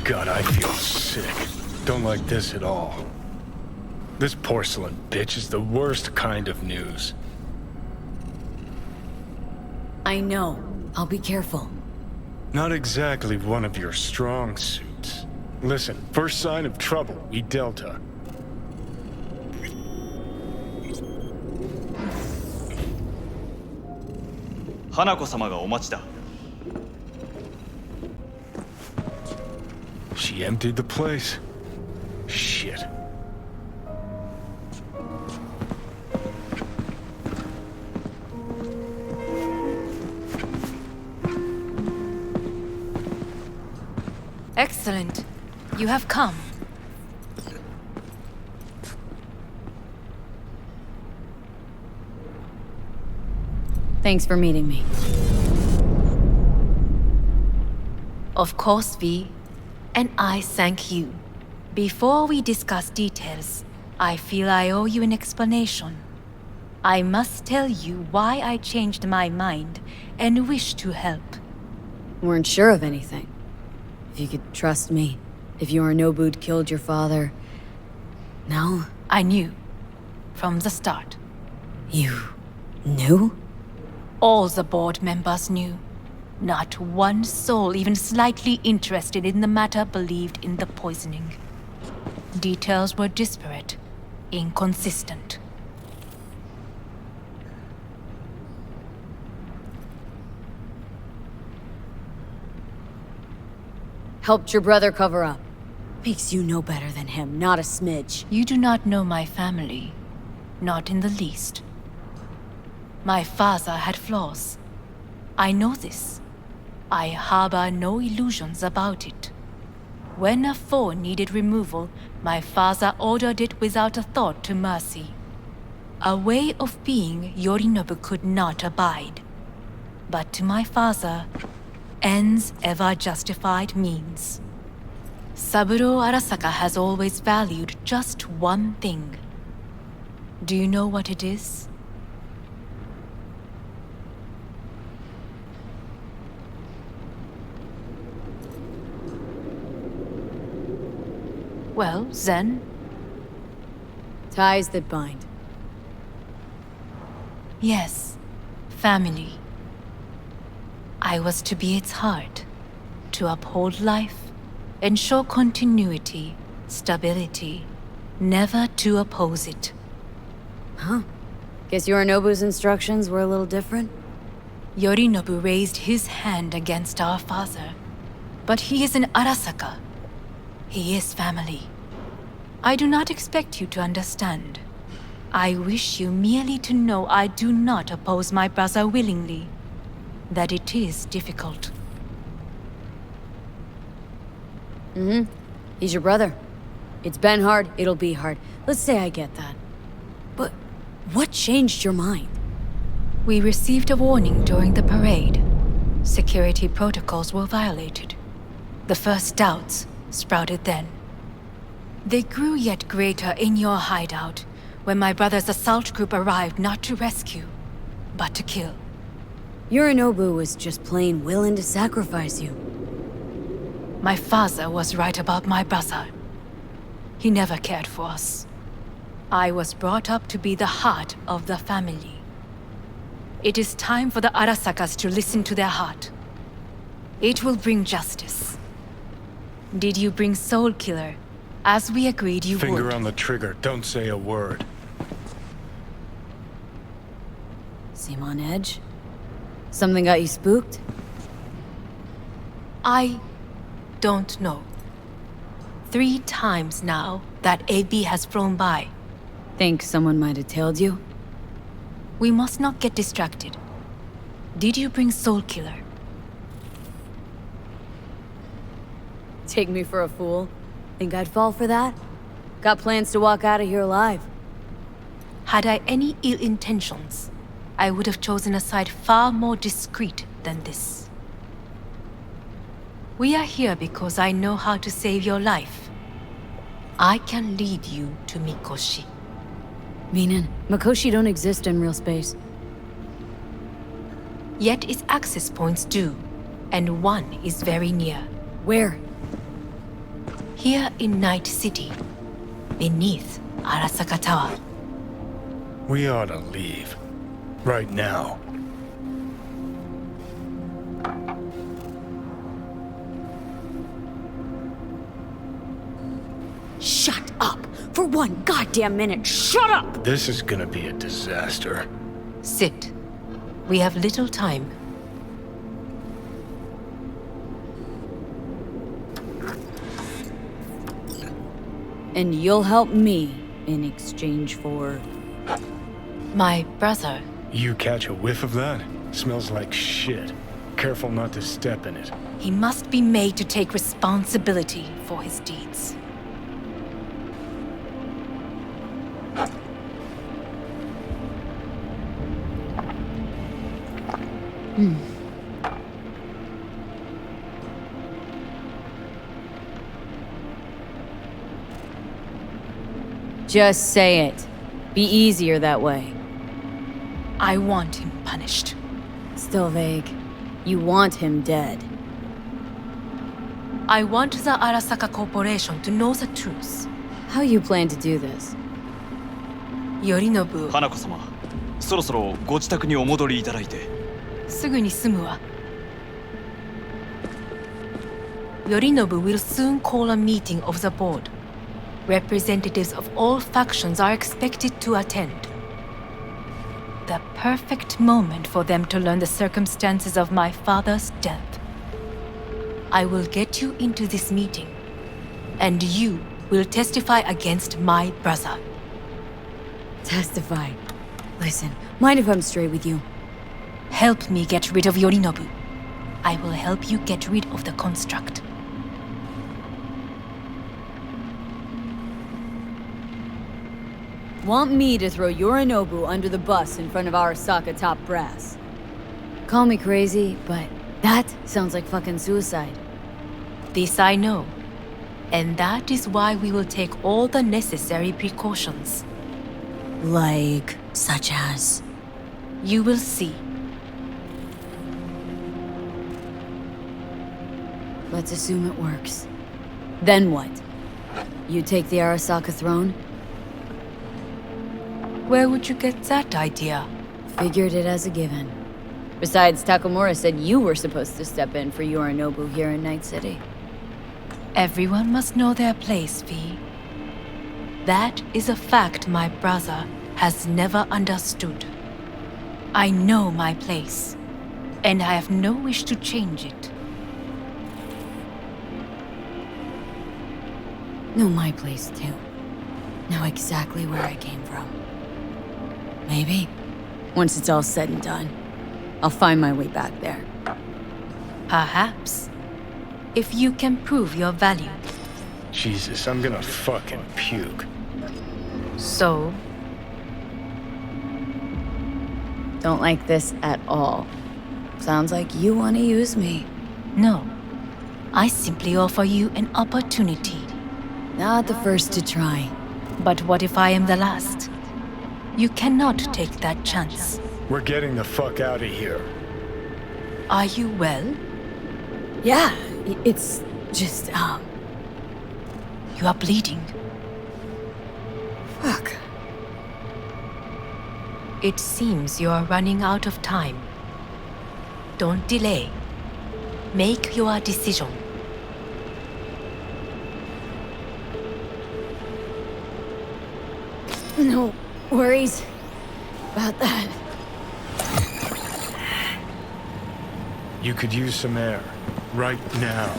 God, I feel sick. Don't like this at all. This porcelain bitch is the worst kind of news. I know. I'll be careful. Not exactly one of your strong suits. Listen, first sign of trouble, we Delta. Hanako-samaがお待ちだ。 She emptied the place. Shit. Excellent. You have come. Thanks for meeting me. Of course, V. And I thank you. Before we discuss details, I feel I owe you an explanation. I must tell you why I changed my mind and wish to help. Weren't sure of anything. If you could trust me. If Yorinobu'd killed your father. No? I knew. From the start. You knew? All the board members knew. Not one soul even slightly interested in the matter believed in the poisoning. Details were disparate, inconsistent. Helped your brother cover up. Makes you no better than him, not a smidge. You do not know my family. Not in the least. My father had flaws. I know this. I harbor no illusions about it. When a foe needed removal, my father ordered it without a thought to mercy. A way of being Yorinobu could not abide. But to my father, ends ever justified means. Saburo Arasaka has always valued just one thing. Do you know what it is? Well, then... Ties that bind. Yes, family. I was to be its heart, to uphold life, ensure continuity, stability, never to oppose it. Huh? Guess Yorinobu's instructions were a little different? Yorinobu raised his hand against our father, but he is an Arasaka. He is family. I do not expect you to understand. I wish you merely to know I do not oppose my brother willingly. That it is difficult. Mm-hmm. He's your brother. It's been hard, it'll be hard. Let's say I get that. But what changed your mind? We received a warning during the parade. Security protocols were violated. The first doubts sprouted then. They grew yet greater in your hideout when my brother's assault group arrived not to rescue, but to kill. Yorinobu was just plain willing to sacrifice you. My father was right about my brother. He never cared for us. I was brought up to be the heart of the family. It is time for the Arasakas to listen to their heart. It will bring justice. Did you bring Soul Killer, as we agreed you would? Finger on the trigger, don't say a word. Seem on edge? Something got you spooked? I don't know. 3 times now that AB has flown by. Think someone might have tailed you? We must not get distracted. Did you bring Soul Killer? Take me for a fool? Think I'd fall for that? Got plans to walk out of here alive. Had I any ill intentions, I would have chosen a side far more discreet than this. We are here because I know how to save your life. I can lead you to Mikoshi. Meaning, Mikoshi don't exist in real space. Yet its access points do, and one is very near. Where? Here in Night City, beneath Arasaka Tower. We ought to leave. Right now. Shut up! For one goddamn minute, shut up! This is gonna be a disaster. Sit. We have little time. And you'll help me in exchange for... My brother. You catch a whiff of that? Smells like shit. Careful not to step in it. He must be made to take responsibility for his deeds. Just say it. Be easier that way. I want him punished. Still vague. You want him dead. I want the Arasaka Corporation to know the truth. How you plan to do this? Yorinobu, 花子様、そろそろご自宅にお戻りいただいて。すぐに済むわ。Yorinobu will soon call a meeting of the board. Representatives of all factions are expected to attend. The perfect moment for them to learn the circumstances of my father's death. I will get you into this meeting, and you will testify against my brother. Testify. Listen, mind if I'm straight with you? Help me get rid of Yorinobu. I will help you get rid of the construct. Want me to throw Yorinobu under the bus in front of Arasaka top brass? Call me crazy, but that sounds like fucking suicide. This I know. And that is why we will take all the necessary precautions. Like, such as? You will see. Let's assume it works. Then what? You take the Arasaka throne? Where would you get that idea? Figured it as a given. Besides, Takamura said you were supposed to step in for Yorinobu here in Night City. Everyone must know their place, V. That is a fact my brother has never understood. I know my place, and I have no wish to change it. Know my place, too. Know exactly where I came from. Maybe, once it's all said and done, I'll find my way back there. Perhaps. If you can prove your value. Jesus, I'm gonna fucking puke. So, Don't like this at all. Sounds like you want to use me. no. I simply offer you an opportunity. Not the first to try. But what if I am the last? You cannot take that chance. We're getting the fuck out of here. Are you well? Yeah, it's just, You are bleeding. fuck. It seems you are running out of time. Don't delay. Make your decision. No worries about that. You could use some air. Right now.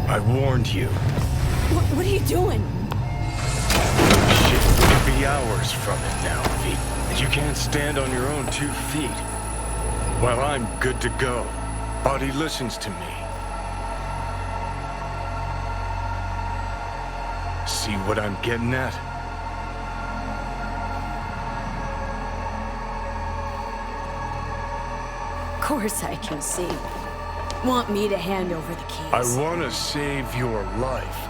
I warned you. What are you doing? Shit, you'll be hours from it now, V. And you can't stand on your own 2 feet. Well, I'm good to go. Body listens to me. See what I'm getting at? course I can see. Want me to hand over the keys? I want to save your life.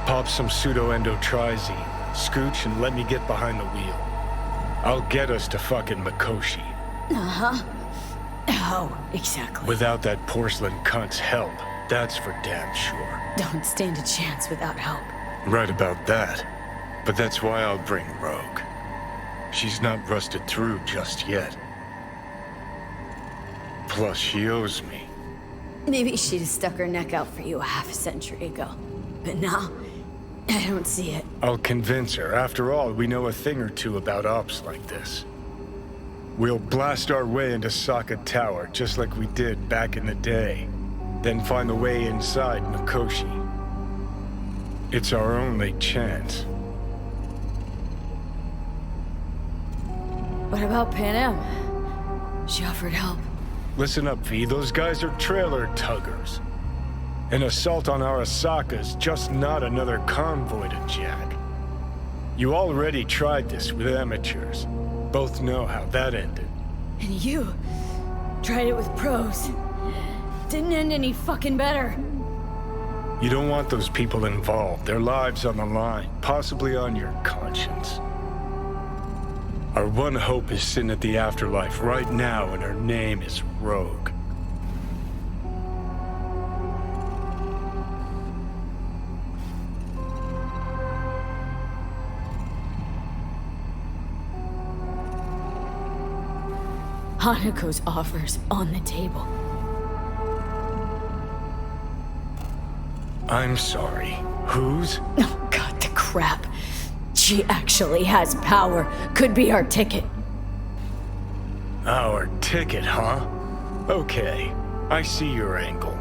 Pop some pseudo-endotrizine, scooch, and let me get behind the wheel. I'll get us to fucking Mikoshi. Uh-huh. How exactly? Without that porcelain cunt's help, that's for damn sure. Don't stand a chance without help. Right about that. But that's why I'll bring Rogue. She's not rusted through just yet. Plus, she owes me. Maybe she'd have stuck her neck out for you a half a century ago. But now, I don't see it. I'll convince her. After all, we know a thing or two about ops like this. We'll blast our way into Sokka Tower, just like we did back in the day. Then find the way inside Mikoshi. It's our only chance. What about Pan Am? She offered help. Listen up, V. Those guys are trailer tuggers. An assault on Arasaka's just not another convoy to jack. You already tried this with amateurs. Both know how that ended. And you tried it with pros. Didn't end any fucking better. You don't want those people involved. Their lives on the line, possibly on your conscience. Our one hope is sitting at the afterlife right now, and her name is Rogue. Hanako's offer's on the table. I'm sorry. Whose? Oh, God, the crap. She actually has power. Could be our ticket. Our ticket, huh? Okay, I see your angle.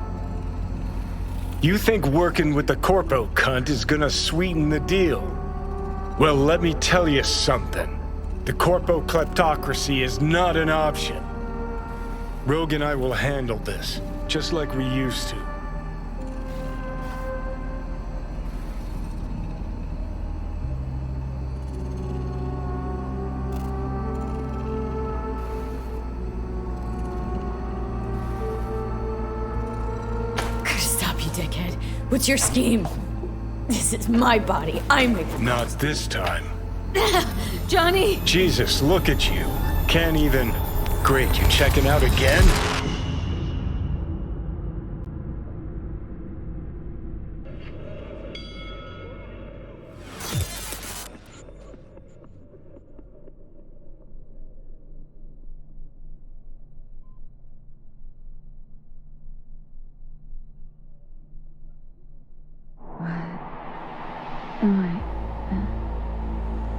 You think working with the corpo cunt is gonna sweeten the deal? Well, let me tell you something. The corpo kleptocracy is not an option. Rogue and I will handle this, just like we used to. Dickhead. What's your scheme? This is my body. I'm making. Not this time. Johnny! Jesus, look at you. Can't even... Great, you checking out again?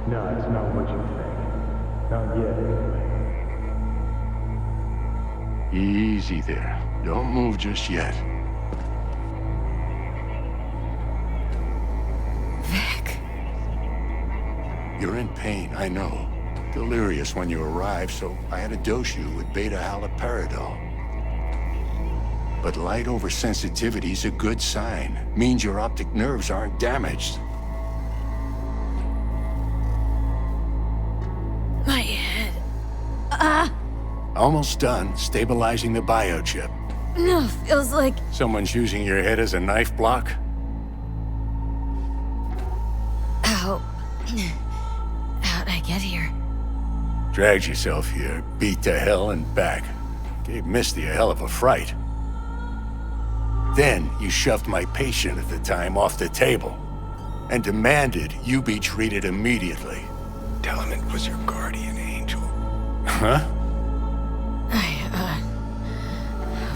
No, it's not what you think. Not yet, anyway. Easy there. Don't move just yet. Vic. You're in pain, I know. Delirious when you arrived, so I had to dose you with beta-haloperidol. But light oversensitivity's a good sign. Means your optic nerves aren't damaged. My head. Almost done stabilizing the biochip. No, feels like... Someone's using your head as a knife block? Ow. How'd I get here? Dragged yourself here, beat to hell and back. Gave Misty a hell of a fright. Then you shoved my patient at the time off the table and demanded you be treated immediately. Tell him it was your guardian angel. Huh? I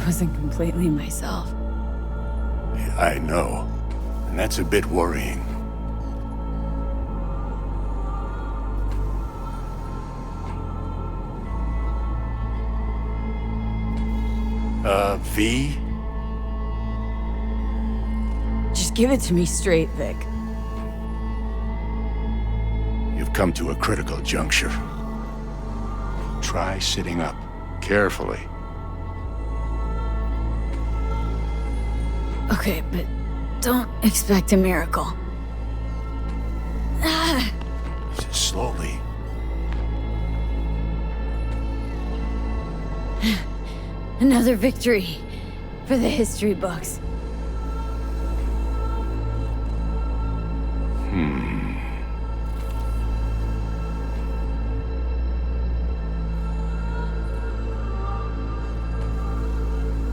wasn't completely myself. I know. And that's a bit worrying. V? Just give it to me straight, Vic. You've come to a critical juncture. Try sitting up, carefully. Okay, but don't expect a miracle. Slowly. Another victory for the history books.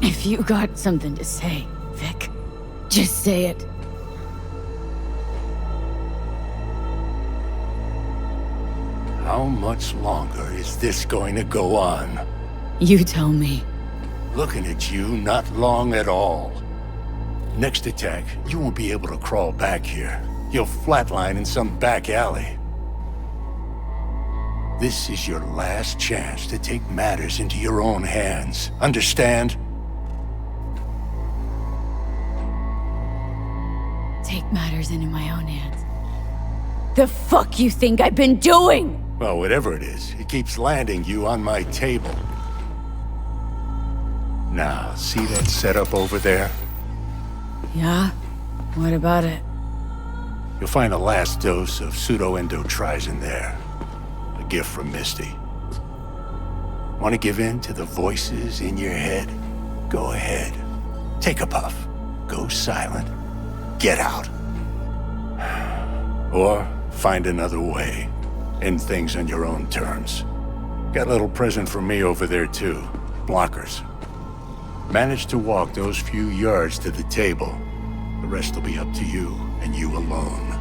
If you got something to say, Vic, just say it. How much longer is this going to go on? You tell me. Looking at you, not long at all. Next attack, you won't be able to crawl back here. You'll flatline in some back alley. This is your last chance to take matters into your own hands. Understand? Take matters into my own hands. The fuck you think I've been doing? Well, whatever it is, it keeps landing you on my table. Now, see that setup over there? Yeah? What about it? You'll find the last dose of pseudo-endotrizin there. A gift from Misty. Want to give in to the voices in your head? Go ahead. Take a puff. Go silent. Get out. Or find another way. End things on your own terms. Got a little present from me over there too. Blockers. Manage to walk those few yards to the table. The rest will be up to you, and you alone.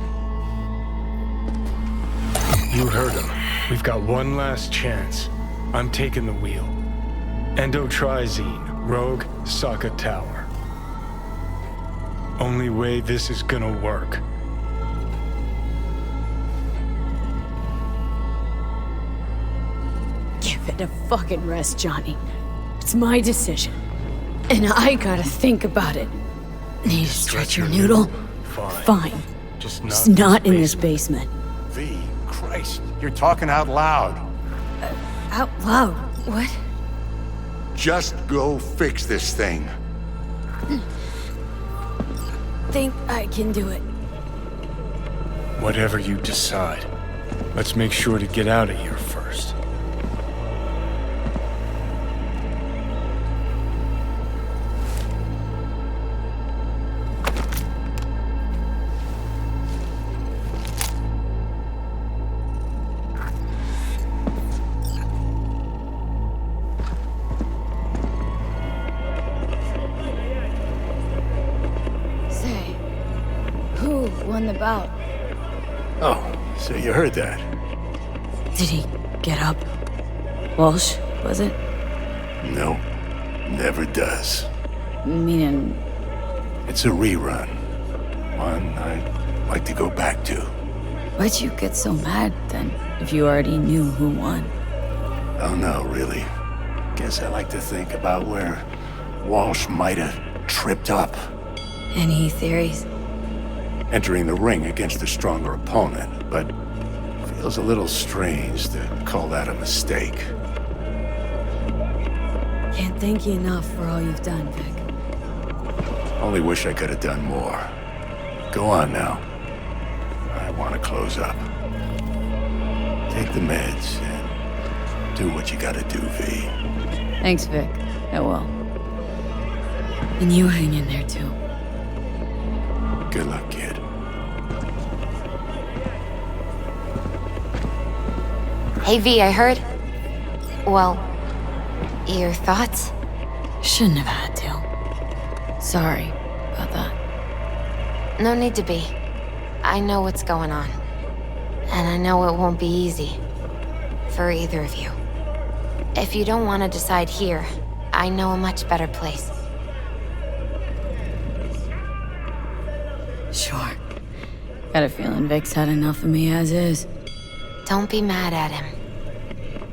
You heard him. We've got one last chance. I'm taking the wheel. Endotrizine, Rogue, Sokka Tower. Only way this is gonna work. Give it a fucking rest, Johnny. It's my decision. And I gotta think about it. Need to stretch your noodle? Fine. Just not in this basement. V, Christ, you're talking out loud. Out loud? What? Just go fix this thing. Think I can do it. Whatever you decide. Let's make sure to get out of here first. Say, who won the bout? Oh, so you heard that. Did he get up? Walsh, was it? No, never does. Meaning, It's a rerun. One I'd like to go back to. why'd you get so mad then, if you already knew who won? Oh no, really. Guess I like to think about where Walsh might have tripped up. Any theories? Entering the ring against a stronger opponent, but feels a little strange to call that a mistake. Can't thank you enough for all you've done, Vic. Only wish I could have done more. Go on now. I want to close up. Take the meds and do what you gotta do, V. Thanks, Vic. I will. And you hang in there, too. Good luck, kid. Hey V, I heard. Well, your thoughts? Shouldn't have had to. Sorry about that. No need to be. I know what's going on. And I know it won't be easy. For either of you. If you don't want to decide here, I know a much better place. Sure. Got a feeling Vic's had enough of me as is. Don't be mad at him.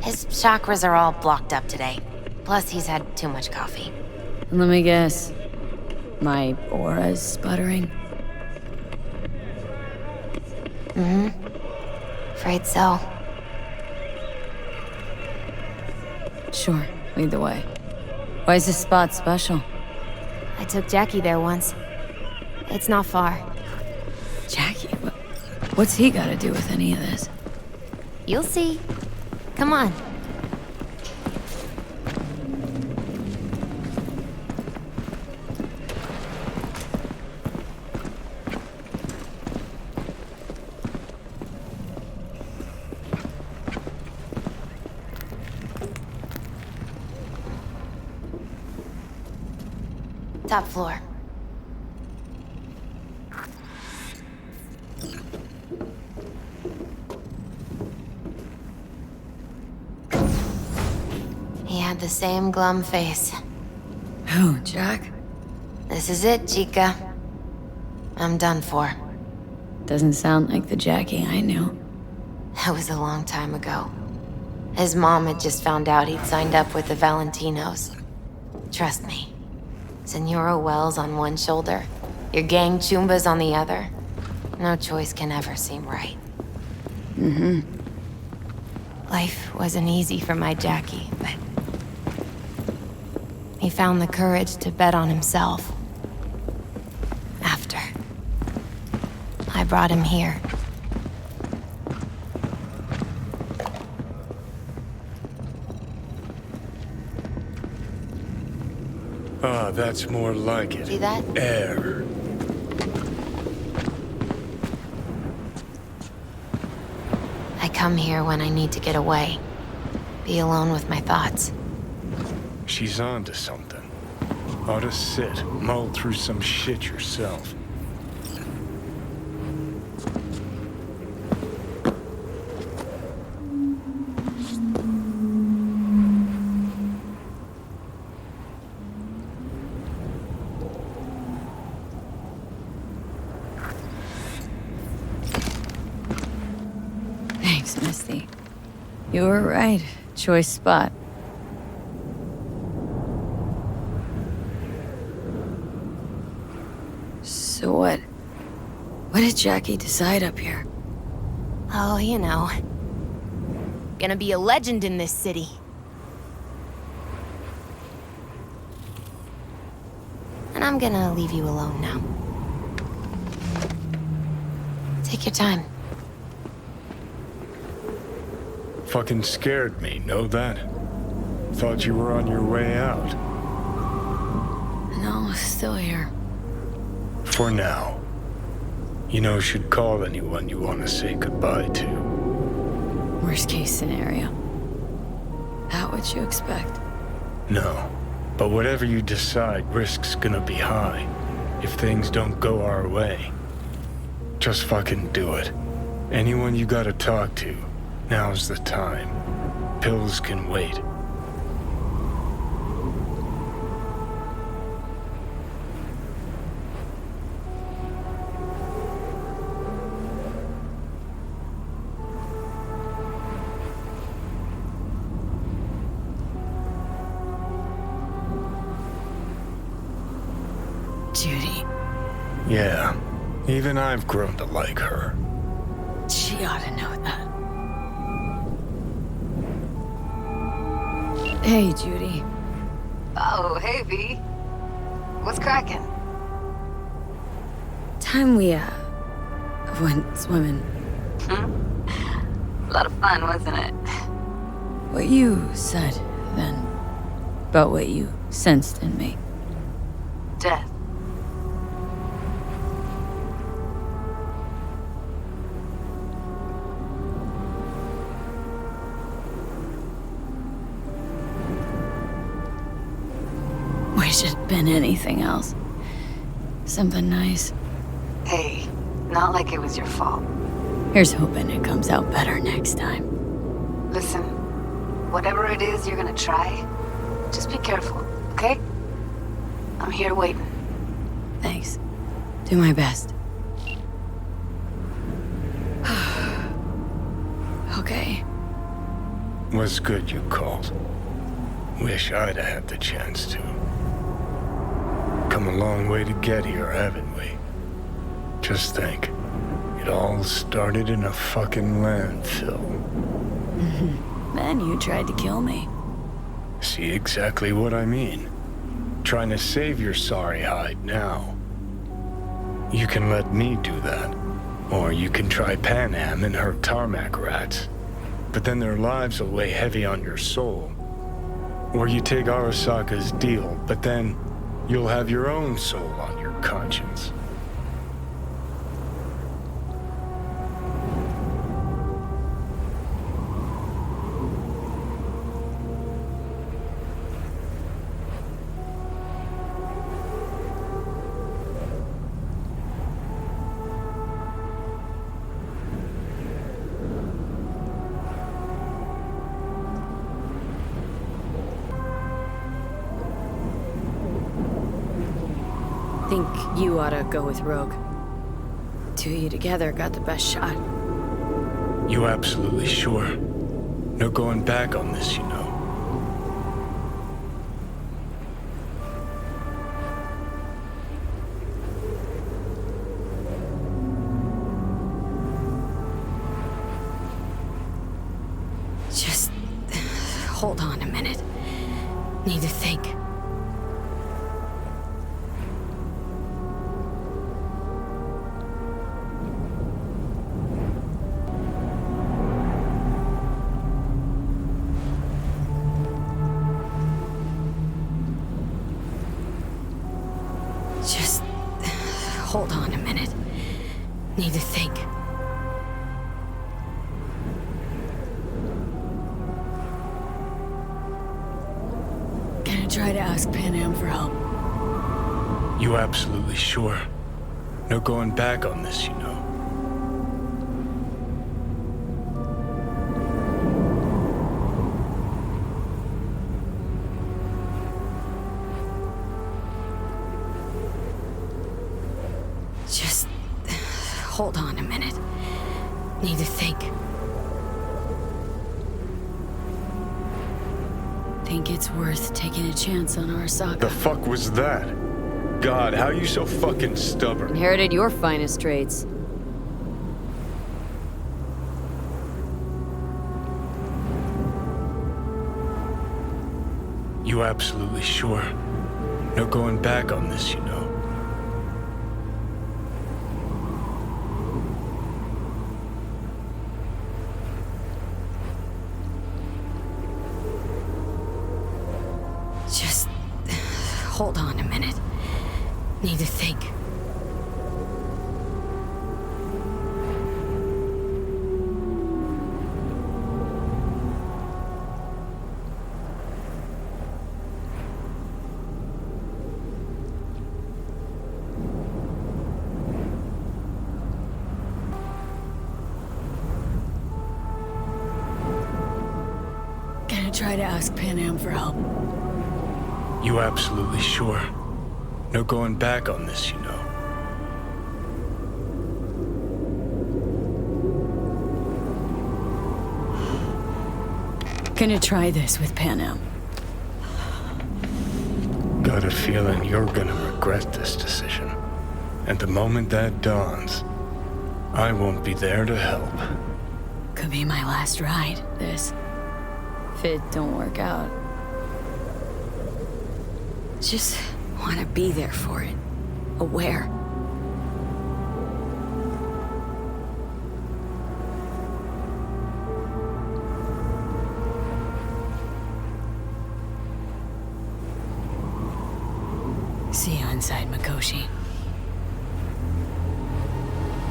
His chakras are all blocked up today. Plus, he's had too much coffee. Let me guess. My aura's sputtering? Afraid so. Sure. Lead the way. Why is this spot special? I took Jackie there once. It's not far. Jackie? What's he got to do with any of this? You'll see. Come on. Top floor. He had the same glum face. Who, Jack? This is it, Chica. I'm done for. Doesn't sound like the Jackie I knew. That was a long time ago. His mom had just found out he'd signed up with the Valentinos. Trust me. Senora Wells on one shoulder, your gang Chumbas on the other. No choice can ever seem right. Life wasn't easy for my Jackie, but he found the courage to bet on himself. After I brought him here. Ah, that's more like it. See that? Air. I come here when I need to get away. Be alone with my thoughts. She's onto something. Ought to sit, mull through some shit yourself. Thanks, Misty. You were right. Choice spot. So what? What did Jackie decide up here? Oh, you know. Gonna be a legend in this city. And I'm gonna leave you alone now. Take your time. Fucking scared me, know that? Thought you were on your way out. No, still here. For now. You know, should call anyone you want to say goodbye to. Worst case scenario. That what you expect? No. But whatever you decide, risk's gonna be high. If things don't go our way. Just fucking do it. Anyone you gotta talk to, now's the time. Pills can wait. Judy. Yeah. Even I've grown to like her. She ought to know that. Hey, Judy. Oh, hey, V. What's cracking? Time we, went swimming. A lot of fun, wasn't it? What you said then, about what you sensed in me. Death. Wish it'd been anything else. Something nice. Hey, not like it was your fault. Here's hoping it comes out better next time. Listen, whatever it is you're gonna try, just be careful, okay? I'm here waiting. Thanks. Do my best. Okay. Was good you called. Wish I'd have had the chance to. Come a long way to get here, haven't we? Just think. It all started in a fucking landfill. Then you tried to kill me. See exactly what I mean. Trying to save your sorry hide now. You can let me do that. Or you can try Pan Am and her tarmac rats. But then their lives will weigh heavy on your soul. Or you take Arasaka's deal, but then you'll have your own soul on your conscience. think you ought to go with Rogue. Two of you together got the best shot. You absolutely sure? No going back on this, you know. Just hold on a minute. Need to think. Just hold on a minute. Need to think. Gonna try to ask Pan Am for help. You absolutely sure? No going back on this, you know. Just hold on a minute. Need to think. Think it's worth taking a chance on Arasaka. The fuck was that? God, how you so fucking stubborn? Inherited your finest traits. You absolutely sure? No going back on this, you know. Just hold on a minute. Need to think. Gonna try to ask Pan Am for help. You absolutely sure? No going back on this, you know. Gonna try this with Pan Am. Got a feeling you're gonna regret this decision. And the moment that dawns, I won't be there to help. Could be my last ride, this. If it don't work out. Just want to be there for it. Aware. See you inside, Mikoshi.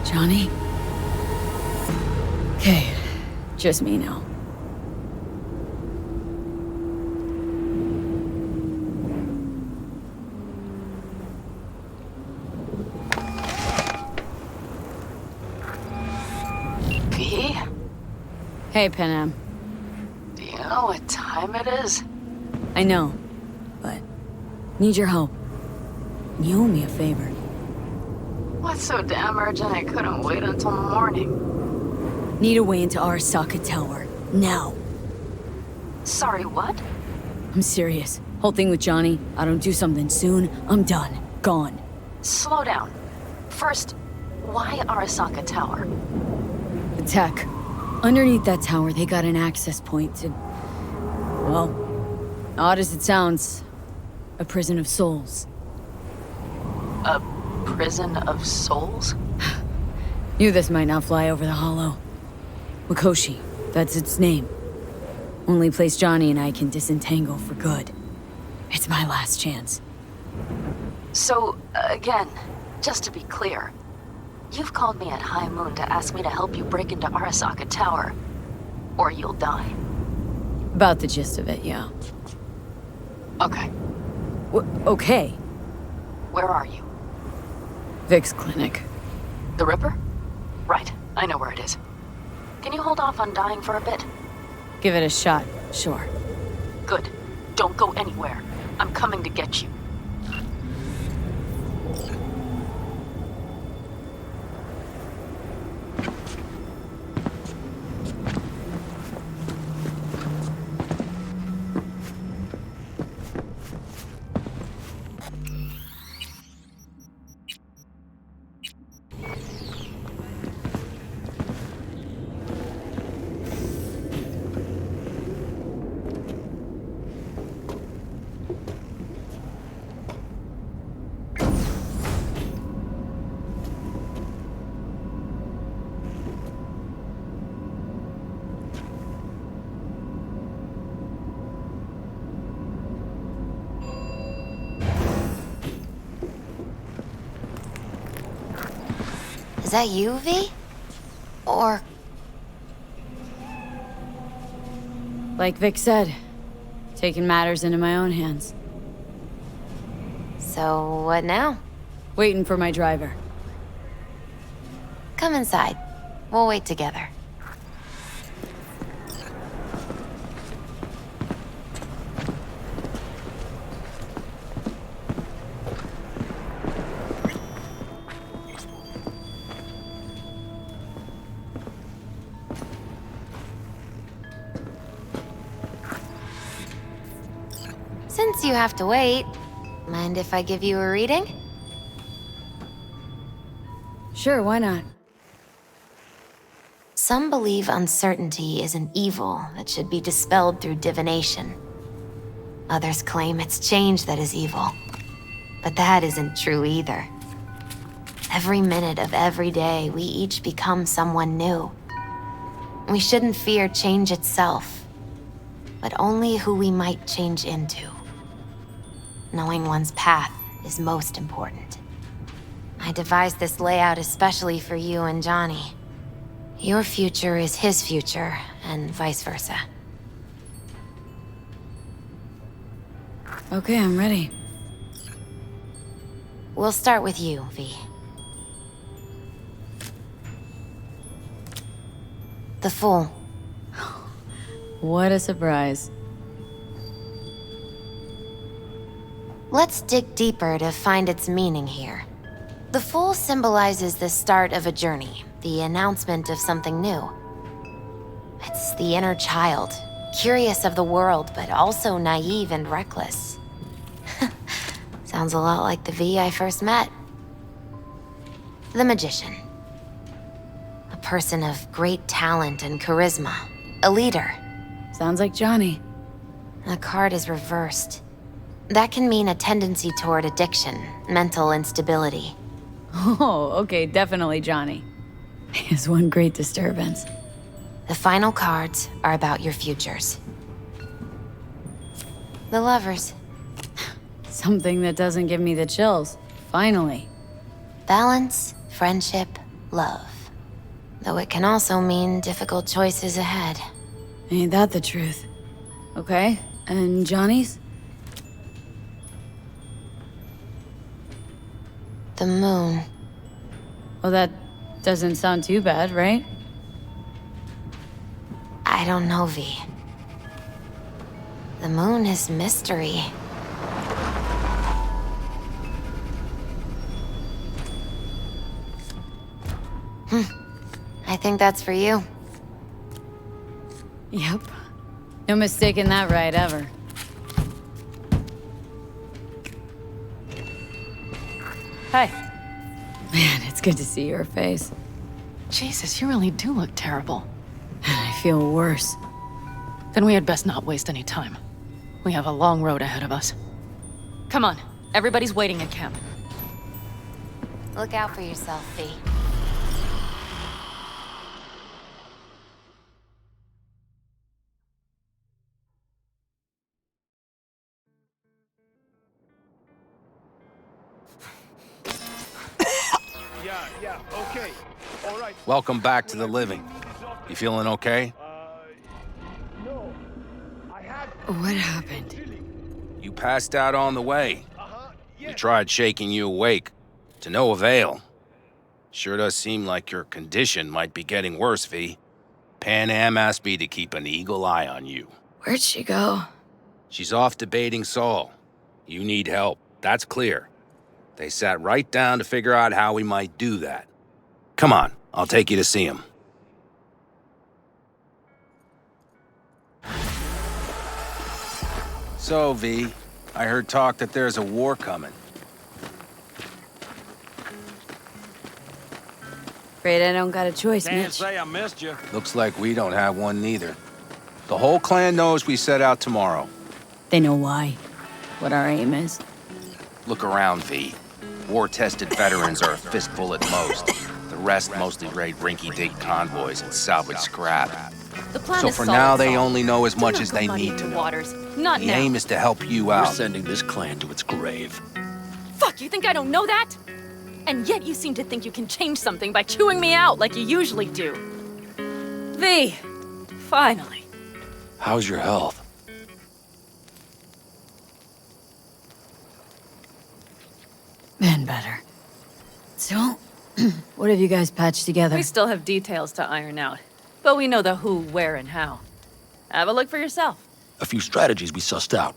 Johnny? Okay, just me now. V? Hey, Pan Am. Do you know what time it is? I know, but need your help. You owe me a favor. What's so damn urgent I couldn't wait until morning? Need a way into Arasaka Tower. Now. Sorry, what? I'm serious. Whole thing with Johnny, I don't do something soon, I'm done. Gone. Slow down. First, why Arasaka Tower? The tech. Underneath that tower, they got an access point to... well, odd as it sounds, a prison of souls. A prison of souls? Knew this might not fly over the hollow. Mikoshi, that's its name. Only place Johnny and I can disentangle for good. It's my last chance. So, again, just to be clear, you've called me at High Moon to ask me to help you break into Arasaka Tower, or you'll die. About the gist of it, yeah. Okay, Okay. where are you? Vic's clinic. The Ripper? Right, I know where it is. Can you hold off on dying for a bit? Give it a shot, sure. Good. Don't go anywhere. I'm coming to get you. Is that you, V? Or... Like Vic said, taking matters into my own hands. So, what now? Waiting for my driver. Come inside. We'll wait together. Since you have to wait, mind if I give you a reading? Sure, why not? Some believe uncertainty is an evil that should be dispelled through divination. Others claim it's change that is evil. But that isn't true either. Every minute of every day, we each become someone new. We shouldn't fear change itself, but only who we might change into. Knowing one's path is most important. I devised this layout especially for you and Johnny. Your future is his future, and vice versa. Okay, I'm ready. We'll start with you, V. The Fool. What a surprise. Let's dig deeper to find its meaning here. The Fool symbolizes the start of a journey, the announcement of something new. It's the inner child, curious of the world, but also naive and reckless. Sounds a lot like the V I first met. The Magician. A person of great talent and charisma. A leader. Sounds like Johnny. The card is reversed. That can mean a tendency toward addiction, mental instability. Oh, okay, definitely Johnny. He is one great disturbance. The final cards are about your futures. The Lovers. Something that doesn't give me the chills. Finally. Balance, friendship, love. Though it can also mean difficult choices ahead. Ain't that the truth? Okay, and Johnny's? The Moon. Well, that doesn't sound too bad, right? I don't know, V. The Moon is mystery. I think that's for you. Yep. No mistaking that right, ever. Hey. Man, it's good to see your face. Jesus, you really do look terrible. And I feel worse. Then we had best not waste any time. We have a long road ahead of us. Come on, everybody's waiting at camp. Look out for yourself, V. Yeah, okay. All right. Welcome back to the living. You feeling okay? No. I had... What happened? You passed out on the way. Yeah. We tried shaking you awake. To no avail. Sure does seem like your condition might be getting worse, V. Pan Am asked me to keep an eagle eye on you. Where'd she go? She's off debating Saul. You need help. That's clear. They sat right down to figure out how we might do that. Come on, I'll take you to see him. So, V, I heard talk that there's a war coming. Afraid I don't got a choice, Can't Mitch. say I missed you. Looks like we don't have one neither. The whole clan knows we set out tomorrow. They know why. What our aim is. Look around, V. War-tested veterans are a fistful at most. The rest mostly raid rinky-dink convoys and salvage scrap. The plan So is for solid, now, they Saul. only know as Do much not as go they muddying need to the know. waters. Not The now. aim is to help you We're out. sending this clan to its grave. Fuck, you think I don't know that? And yet you seem to think you can change something by chewing me out like you usually do. V, finally. How's your health? Been better. So, what have you guys patched together? We still have details to iron out, but we know the who, where, and how. Have a look for yourself. A few strategies we sussed out,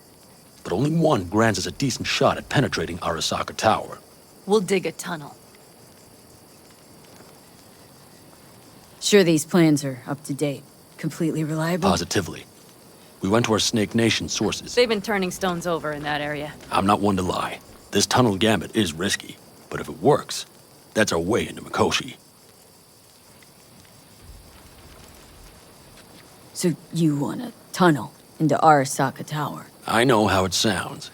but only one grants us a decent shot at penetrating Arasaka Tower. We'll dig a tunnel. Sure these plans are up to date? Completely reliable? Positively. We went to our Snake Nation sources. They've been turning stones over in that area. I'm not one to lie. This tunnel gambit is risky, but if it works, that's our way into Mikoshi. So you want a tunnel into Arasaka Tower? I know how it sounds,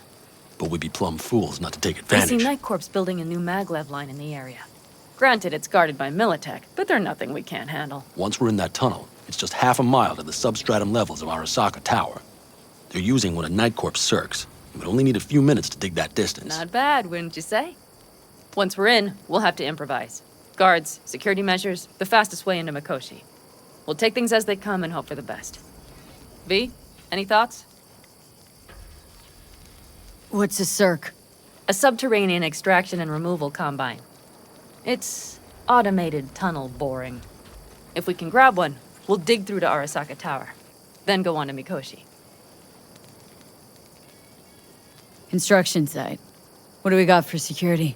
but we'd be plumb fools not to take I advantage. see Night Corp's building a new maglev line in the area. Granted, it's guarded by Militech, but they're nothing we can't handle. Once we're in that tunnel, it's just half a mile to the substratum levels of Arasaka Tower. They're using one of Night Corp's circs. We would only need a few minutes to dig that distance. Not bad, wouldn't you say? Once we're in, we'll have to improvise. Guards, security measures, the fastest way into Mikoshi. We'll take things as they come and hope for the best. V, any thoughts? What's a circ? A subterranean extraction and removal combine. It's automated tunnel boring. If we can grab one, we'll dig through to Arasaka Tower, then go on to Mikoshi. Construction site. What do we got for security?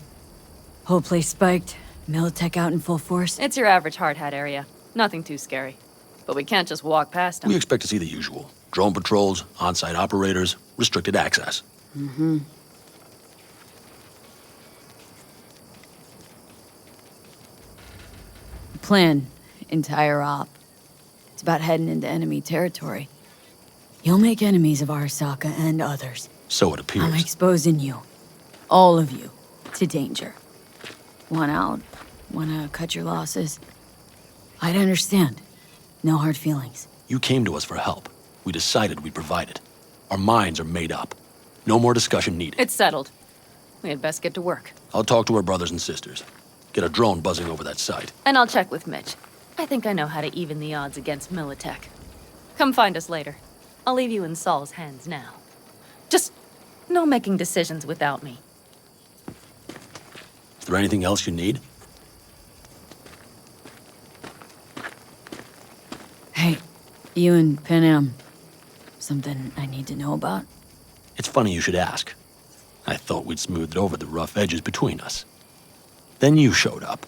Whole place spiked, Militech out in full force? It's your average hard hat area. Nothing too scary. But we can't just walk past them. We expect to see the usual. Drone patrols, on-site operators, restricted access. Mm-hmm. Plan, entire op. It's about heading into enemy territory. You'll make enemies of Arasaka and others. So it appears. I'm exposing you, all of you, to danger. Want out? Wanna cut your losses? I'd understand. No hard feelings. You came to us for help. We decided we'd provide it. Our minds are made up. No more discussion needed. It's settled. We had best get to work. I'll talk to our brothers and sisters. Get a drone buzzing over that site. And I'll check with Mitch. I think I know how to even the odds against Militech. Come find us later. I'll leave you in Saul's hands now. Just no making decisions without me. Is there anything else you need? Hey, you and Panam. Something I need to know about? It's funny you should ask. I thought we'd smoothed over the rough edges between us. Then you showed up.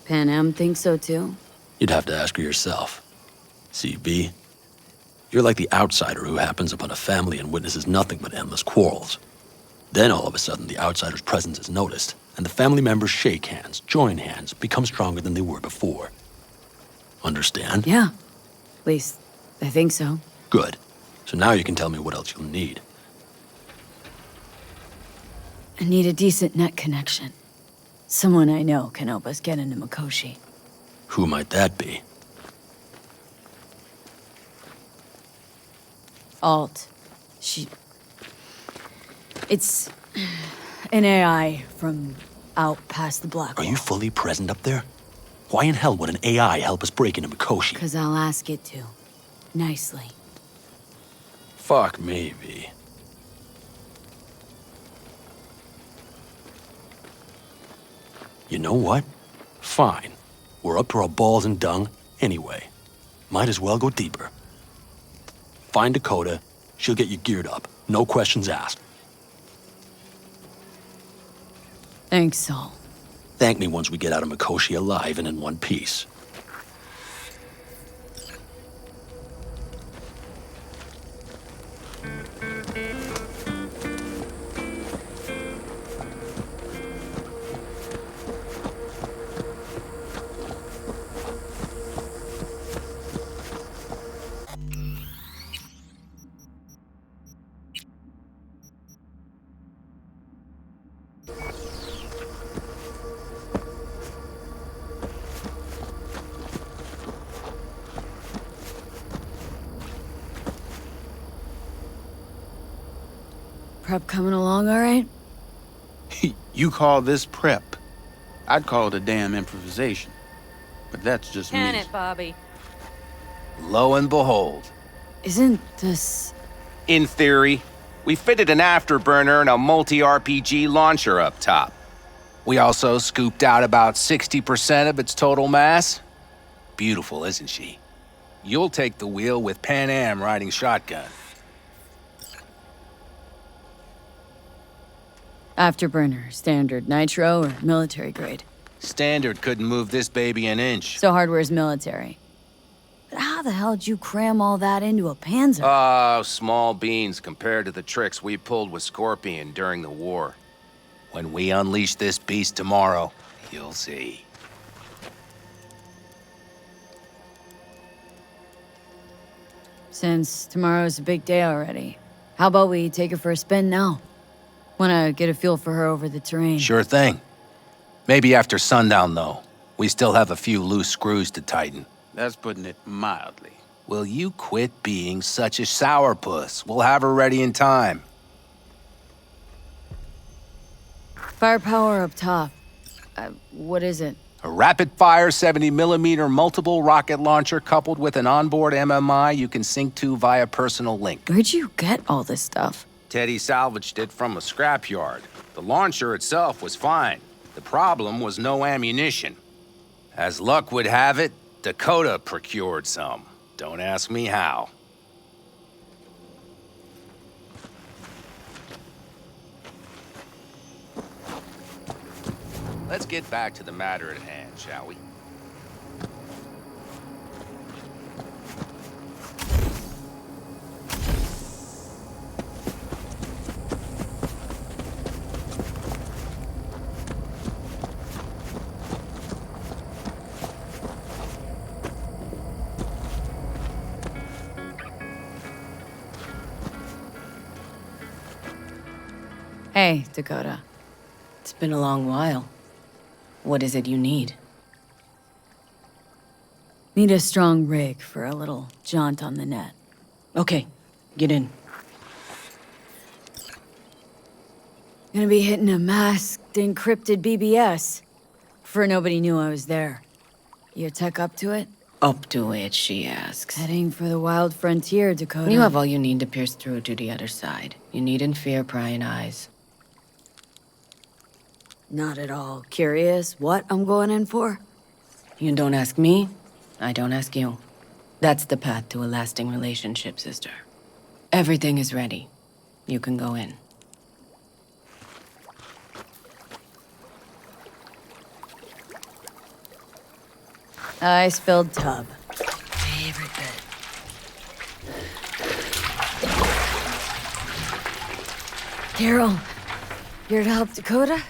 Panam thinks so too? You'd have to ask her yourself. See, V, you're like the outsider who happens upon a family and witnesses nothing but endless quarrels. Then all of a sudden the outsider's presence is noticed, and the family members shake hands, join hands, become stronger than they were before. Understand? Yeah. At least, I think so. Good. So now you can tell me what else you'll need. I need a decent net connection. Someone I know can help us get into Mikoshi. Who might that be? Alt. It's an AI from out past the black Are wall. you fully present up there? Why in hell would an AI help us break into Mikoshi? 'Cause I'll ask it to. Nicely. Fuck me, V. You know what? Fine. We're up to our balls in dung anyway. Might as well go deeper. Find Dakota. She'll get you geared up. No questions asked. Thanks, Saul. Thank me once we get out of Mikoshi alive and in one piece. Prep coming along all right? You call this prep? I'd call it a damn improvisation. But that's just Can me. it, Bobby? Lo and behold. Isn't this... In theory, we fitted an afterburner and a multi-RPG launcher up top. We also scooped out about 60% of its total mass. Beautiful, isn't she? You'll take the wheel with Pan Am riding shotgun. Afterburner, standard, nitro, or military grade? Standard couldn't move this baby an inch. So hardware's military. But how the hell did you cram all that into a Panzer? Oh, small beans compared to the tricks we pulled with Scorpion during the war. When we unleash this beast tomorrow, you'll see. Since tomorrow's a big day already, how about we take her for a spin now? Wanna get a feel for her over the terrain. Sure thing. Maybe after sundown, though. We still have a few loose screws to tighten. That's putting it mildly. Will you quit being such a sourpuss? We'll have her ready in time. Firepower up top. What is it? A rapid-fire 70mm multiple rocket launcher coupled with an onboard MMI you can sync to via personal link. Where'd you get all this stuff? Teddy salvaged it from a scrapyard. The launcher itself was fine. The problem was no ammunition. As luck would have it, Dakota procured some. Don't ask me how. Let's get back to the matter at hand, shall we? Hey, Dakota. It's been a long while. What is it you need? Need a strong rig for a little jaunt on the net. Okay, get in. Gonna be hitting a masked, encrypted BBS. For nobody knew I was there. Your tech up to it? Up to it, she asks. Heading for the wild frontier, Dakota. You have all you need to pierce through to the other side. You needn't fear prying eyes. Not at all curious what I'm going in for? You don't ask me, I don't ask you. That's the path to a lasting relationship, sister. Everything is ready. You can go in. I spilled tub. Favorite bit. Carol, here to help Dakota?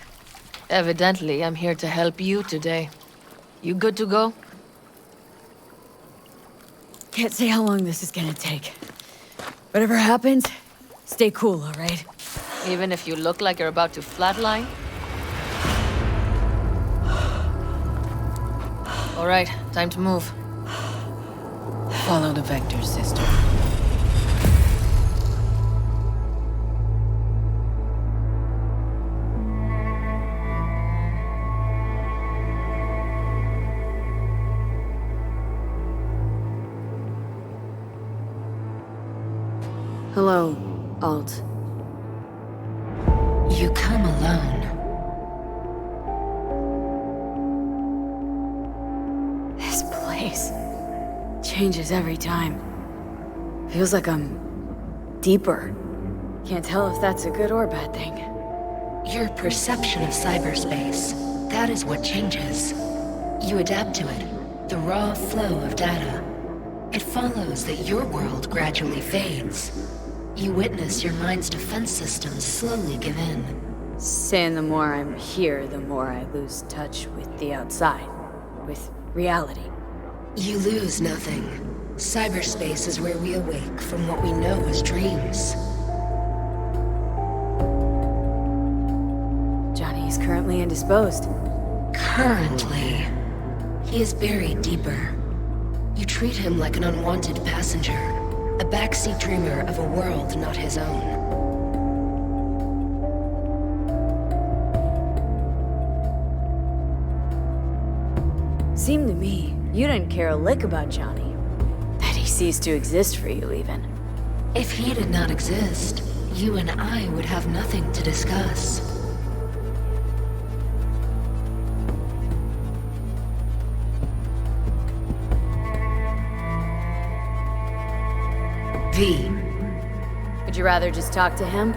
Evidently, I'm here to help you today. You good to go? Can't say how long this is gonna take. Whatever happens, stay cool, all right? Even if you look like you're about to flatline? All right, time to move. Follow the vectors, sister. Hello, Alt. You come alone. This place changes every time. Feels like I'm deeper. Can't tell if that's a good or bad thing. Your perception of cyberspace, that is what changes. You adapt to it, the raw flow of data. It follows that your world gradually fades. You witness your mind's defense systems slowly give in. Saying the more I'm here, the more I lose touch with the outside, with reality. You lose nothing. Cyberspace is where we awake from what we know as dreams. Johnny is currently indisposed. Currently. He is buried deeper. You treat him like an unwanted passenger, a backseat dreamer of a world not his own. Seemed to me you didn't care a lick about Johnny. That he ceased to exist for you, even. If he did not exist, you and I would have nothing to discuss. V. Would you rather just talk to him?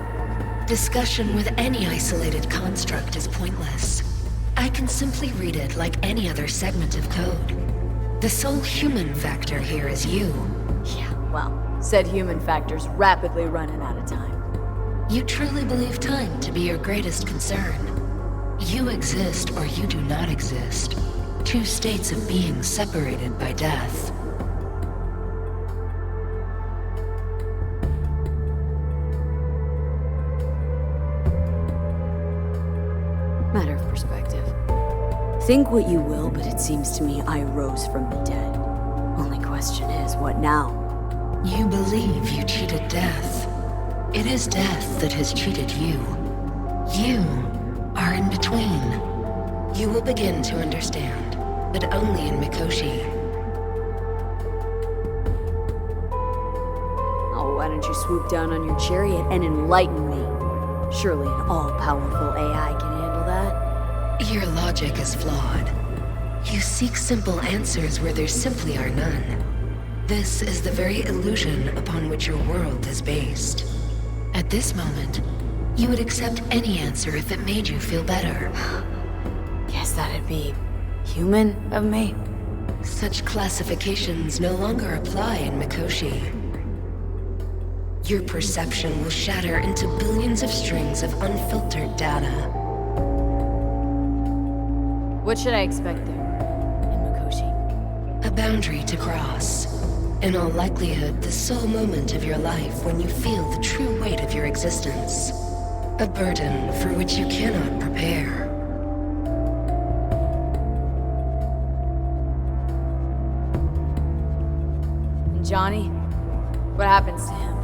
Discussion with any isolated construct is pointless. I can simply read it like any other segment of code. The sole human factor here is you. Yeah, well, said human factor's rapidly running out of time. You truly believe time to be your greatest concern. You exist or you do not exist. Two states of being separated by death. Matter of perspective. Think what you will, but it seems to me I rose from the dead. Only question is, what now? You believe you cheated death. It is death that has cheated you. You are in between. You will begin to understand, but only in Mikoshi. Oh, why don't you swoop down on your chariot and enlighten me? Surely an all-powerful AI can handle that. Your logic is flawed. You seek simple answers where there simply are none. This is the very illusion upon which your world is based. At this moment, you would accept any answer if it made you feel better. Guess that'd be human of me. Such classifications no longer apply in Mikoshi. Your perception will shatter into billions of strings of unfiltered data. What should I expect there, in Mikoshi? A boundary to cross. In all likelihood, the sole moment of your life when you feel the true weight of your existence. A burden for which you cannot prepare. And Johnny? What happens to him?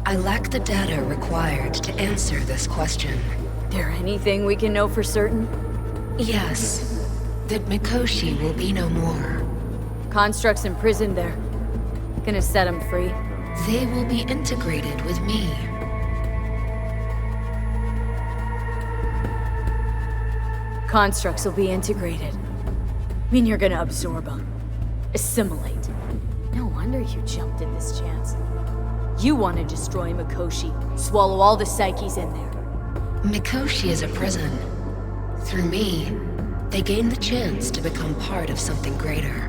I lack the data required to answer this question. There anything we can know for certain? Yes, that Mikoshi will be no more. Constructs imprisoned there. Gonna set him free. They will be integrated with me. Constructs will be integrated. Mean you're gonna absorb them. Assimilate. No wonder you jumped at this chance. You want to destroy Mikoshi. Swallow all the psyches in there. Mikoshi is a prison. Through me, they gain the chance to become part of something greater.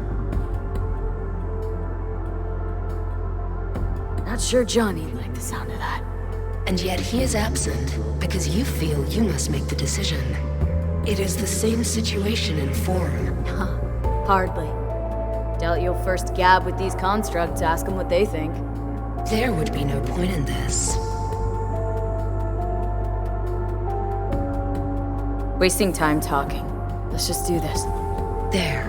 Not sure Johnny'd like the sound of that. And yet he is absent because you feel you must make the decision. It is the same situation in form. Huh. Hardly. Doubt you'll first gab with these constructs, ask them what they think. There would be no point in this. Wasting time talking. Let's just do this. There.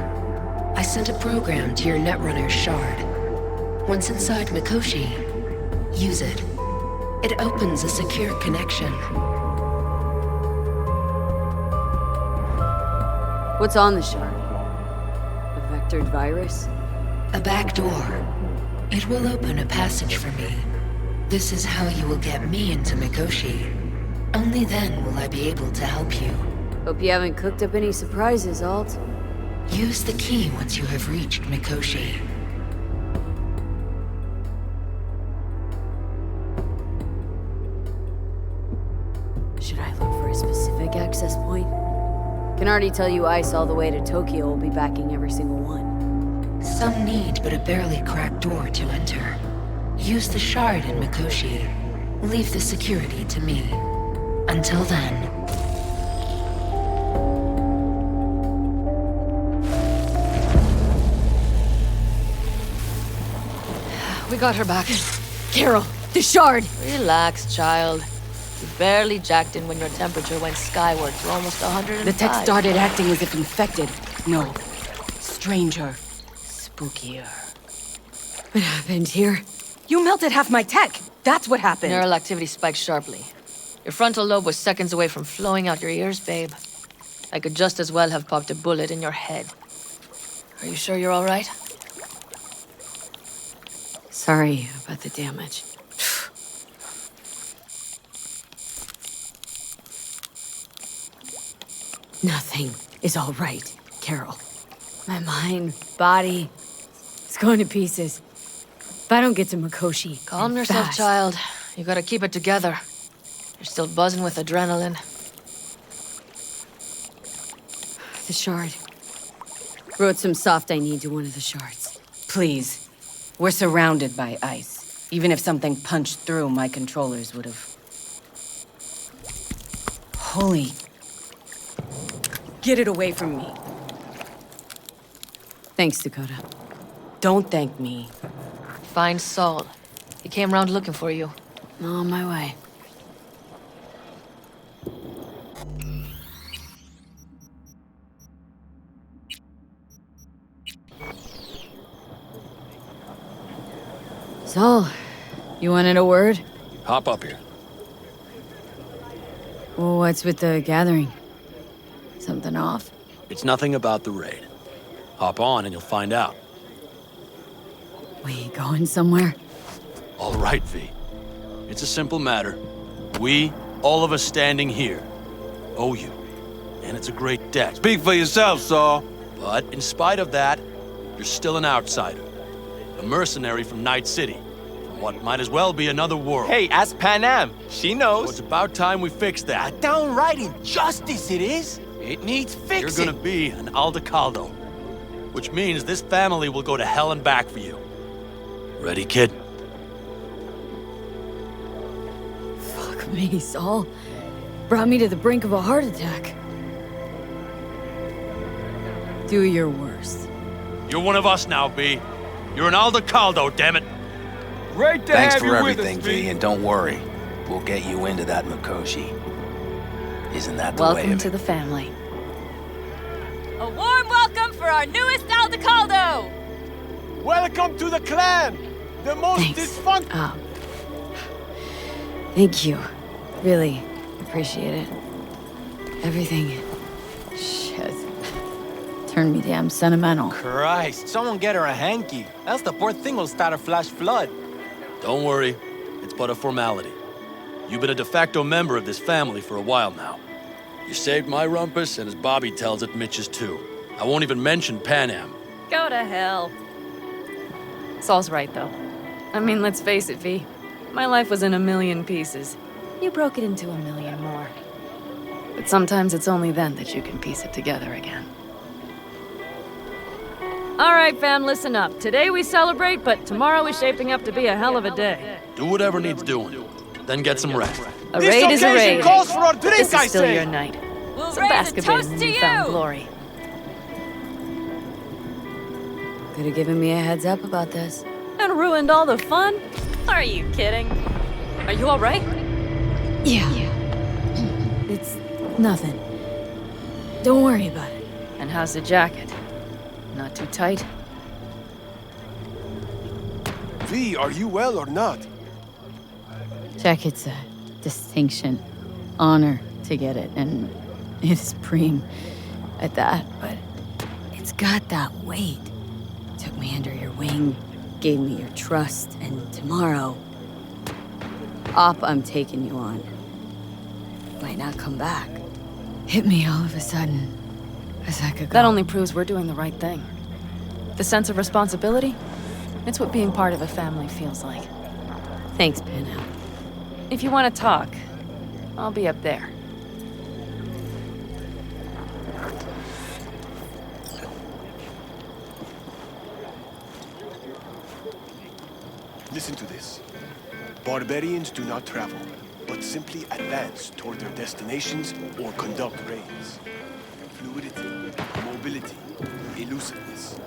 I sent a program to your Netrunner's shard. Once inside Mikoshi, use it. It opens a secure connection. What's on the shard? A vectored virus? A back door. It will open a passage for me. This is how you will get me into Mikoshi. Only then will I be able to help you. Hope you haven't cooked up any surprises, Alt. Use the key once you have reached Mikoshi. Should I look for a specific access point? Can already tell you Ice all the way to Tokyo will be backing every single one. Some need but a barely cracked door to enter. Use the shard in Mikoshi. Leave the security to me. Until then... We got her back. Carol, the shard! Relax, child. You barely jacked in when your temperature went skyward to almost 105. The tech started acting as if infected. No. Stranger. Spookier. What happened here? You melted half my tech! That's what happened! Neural activity spiked sharply. Your frontal lobe was seconds away from flowing out your ears, babe. I could just as well have popped a bullet in your head. Are you sure you're all right? Sorry about the damage. Nothing is all right, Carol. My mind, body, it's going to pieces. If I don't get to Mikoshi, Calm and yourself, fast, child. You gotta keep it together. You're still buzzing with adrenaline. The shard. Wrote some soft I need to one of the shards. Please. We're surrounded by ice. Even if something punched through, my controllers would have... Holy... Get it away from me. Thanks, Dakota. Don't thank me. Find Saul. He came round looking for you. On my way. Saul, you wanted a word? Hop up here. What's with the gathering? Something off? It's nothing about the raid. Hop on and you'll find out. We going somewhere? All right, V. It's a simple matter. We, all of us standing here, owe you. And it's a great debt. Speak for yourself, Saul. But in spite of that, you're still an outsider. A mercenary from Night City. From what might as well be another world. Hey, ask Panam. She knows. So it's about time we fix that. A downright injustice it is. It needs fixing. You're gonna be an Aldecaldo. Which means this family will go to hell and back for you. Ready, kid? Fuck me, Saul. Brought me to the brink of a heart attack. Do your worst. You're one of us now, B. You're an Aldecaldo, damn it. Great to Thanks have for you everything, with us, V, and don't worry. We'll get you into that Mikoshi. Isn't that the way Welcome of to it? the family. A warm welcome for our newest Aldecaldo! Welcome to the clan! The most dysfunctional... Thank you. Really appreciate it. Everything. Shit. Turned me damn sentimental. Christ, someone get her a hanky. Else the poor thing will start a flash flood. Don't worry. It's but a formality. You've been a de facto member of this family for a while now. You saved my rumpus, and as Bobby tells it, Mitch's too. I won't even mention Panam. Go to hell. Saul's right, though. I mean, let's face it, V. My life was in a million pieces. You broke it into a million more. But sometimes it's only then that you can piece it together again. All right, fam, listen up. Today we celebrate, but tomorrow is shaping up to be a hell of a day. Do whatever needs doing. Then get some rest. A raid is a raid. Calls for a drink, This I is still say. your night. We'll So raise bask a a bit in toast the to newfound you! glory. Could have given me a heads up about this. And ruined all the fun? Are you kidding? Are you all right? Yeah. It's nothing. Don't worry about it. And how's the jacket? Not too tight? V, are you well or not? Jacket's a distinction. Honor to get it, and it is preem at that, but it's got that weight. Took me under your wing, gave me your trust, and tomorrow, I'm taking you on. Might not come back. Hit me all of a sudden, as I could go. That only proves we're doing the right thing. The sense of responsibility? It's what being part of a family feels like. Thanks, Panam. If you want to talk, I'll be up there. Listen to this. Barbarians do not travel, but simply advance toward their destinations or conduct raids. Fluidity, mobility, elusiveness.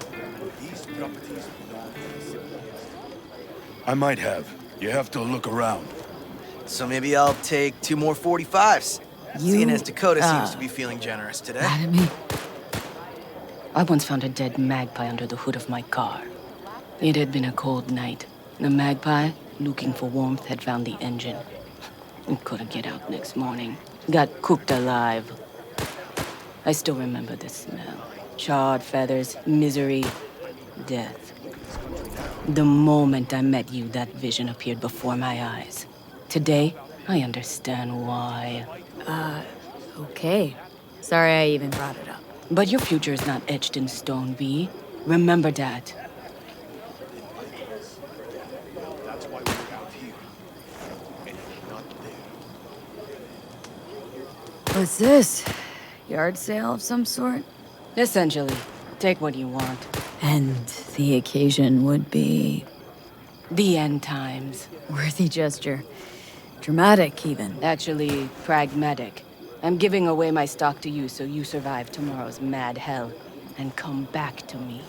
These properties belong to the civilized. I might have. You have to look around. So maybe I'll take 2 more 45s. You, Seeing as Dakota seems to be feeling generous today. Mad at me? I once found a dead magpie under the hood of my car. It had been a cold night. The magpie, looking for warmth, had found the engine. It couldn't get out next morning. Got cooked alive. I still remember the smell. Charred feathers, misery, death. The moment I met you, that vision appeared before my eyes. Today, I understand why. Okay. Sorry I even brought it up. But your future is not etched in stone, V. Remember that. That's why we're out here. And not there. What's this? Yard sale of some sort? Essentially, take what you want. And the occasion would be... The end times. Worthy gesture. Dramatic, even. Actually, pragmatic. I'm giving away my stock to you so you survive tomorrow's mad hell and come back to me.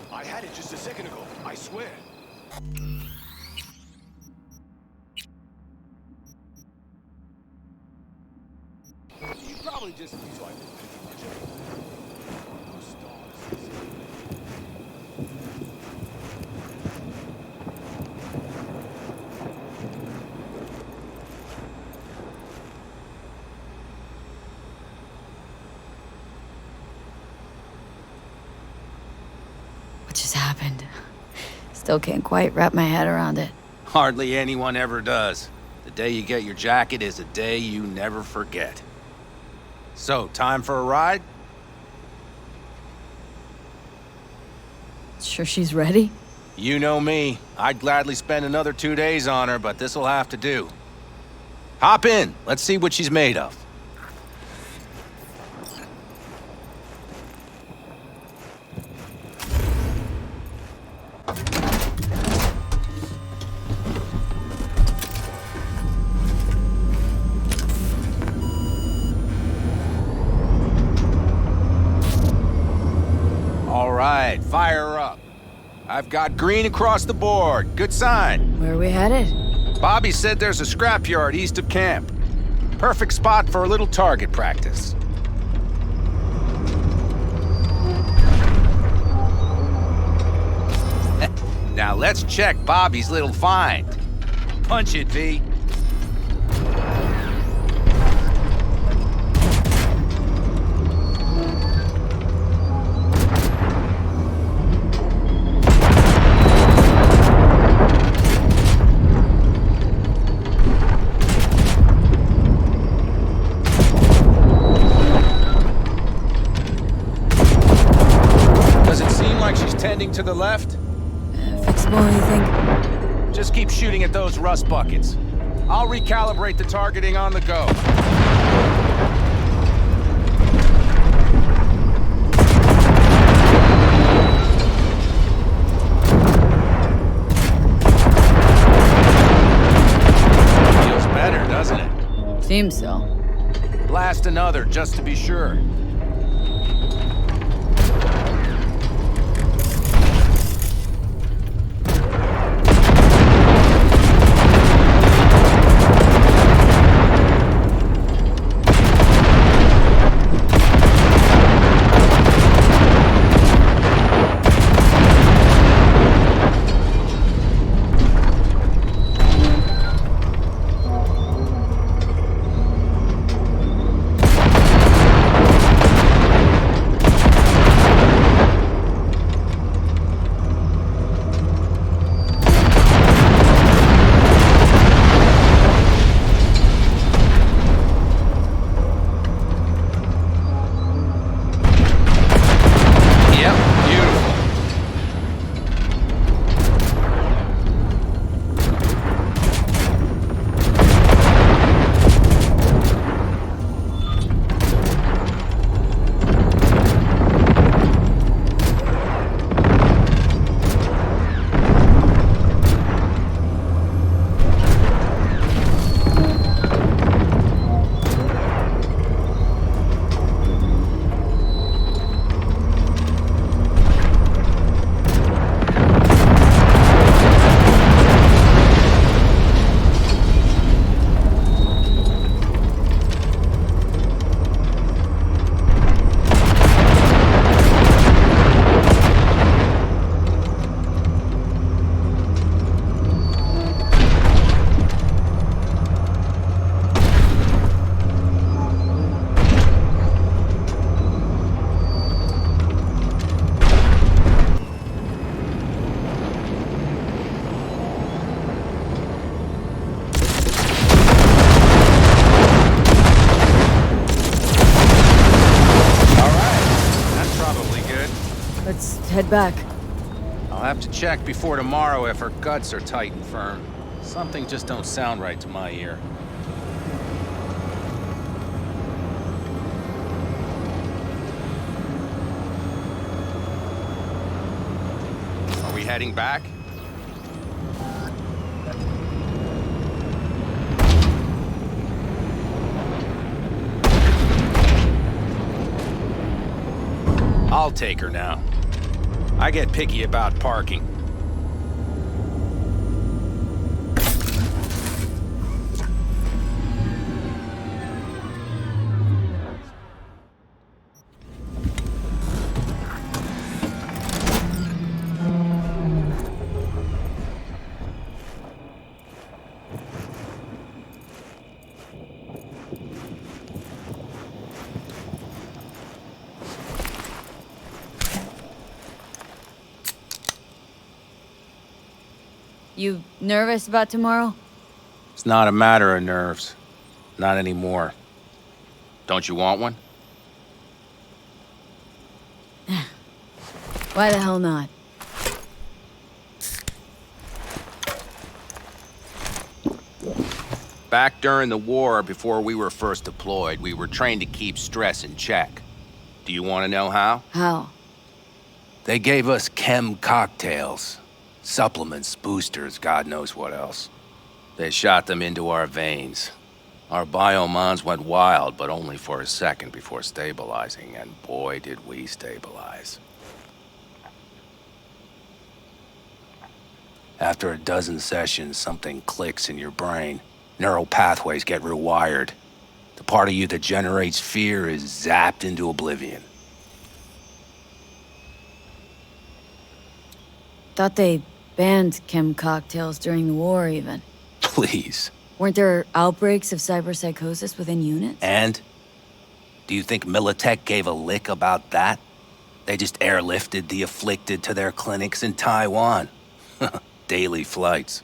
I had it just a second ago, I swear. You probably just so I didn't pretty much those stars. What just happened? Still can't quite wrap my head around it. Hardly anyone ever does. The day you get your jacket is a day you never forget. So, time for a ride? Sure she's ready? You know me. I'd gladly spend another 2 days on her, but this'll have to do. Hop in. Let's see what she's made of. All right, fire up. I've got green across the board. Good sign. Where are we headed? Bobby said there's a scrapyard east of camp. Perfect spot for a little target practice. Now let's check Bobby's little find. Punch it, V. To the left? Fixable, you think? Just keep shooting at those rust buckets. I'll recalibrate the targeting on the go. Feels better, doesn't it? Seems so. Blast another, just to be sure. head back. I'll have to check before tomorrow if her guts are tight and firm. Something just don't sound right to my ear. Are we heading back? I'll take her now. I get picky about parking. You nervous about tomorrow? It's not a matter of nerves. Not anymore. Don't you want one? Why the hell not? Back during the war, before we were first deployed, we were trained to keep stress in check. Do you want to know how? How? They gave us chem cocktails. Supplements, boosters, God knows what else. They shot them into our veins. Our biomons went wild, but only for a second before stabilizing, and boy did we stabilize. After a dozen sessions, something clicks in your brain. Neural pathways get rewired. The part of you that generates fear is zapped into oblivion. Thought they banned chem cocktails during the war, even. Please. Weren't there outbreaks of cyberpsychosis within units? And? Do you think Militech gave a lick about that? They just airlifted the afflicted to their clinics in Taiwan. Daily flights.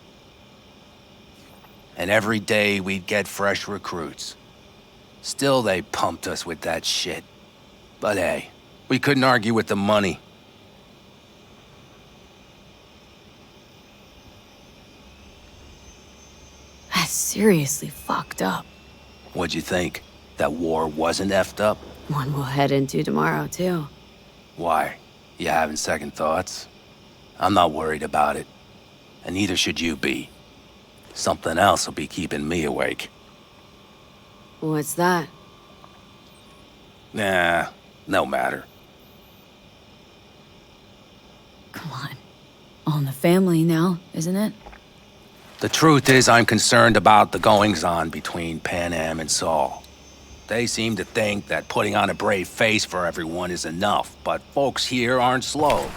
And every day we'd get fresh recruits. Still they pumped us with that shit. But hey, we couldn't argue with the money. That's seriously fucked up. What'd you think? That war wasn't effed up? One we'll head into tomorrow, too. Why? You having second thoughts? I'm not worried about it. And neither should you be. Something else will be keeping me awake. What's that? Nah, no matter. Come on. All in the family now, isn't it? The truth is, I'm concerned about the goings-on between Pan Am and Saul. They seem to think that putting on a brave face for everyone is enough, but folks here aren't slow.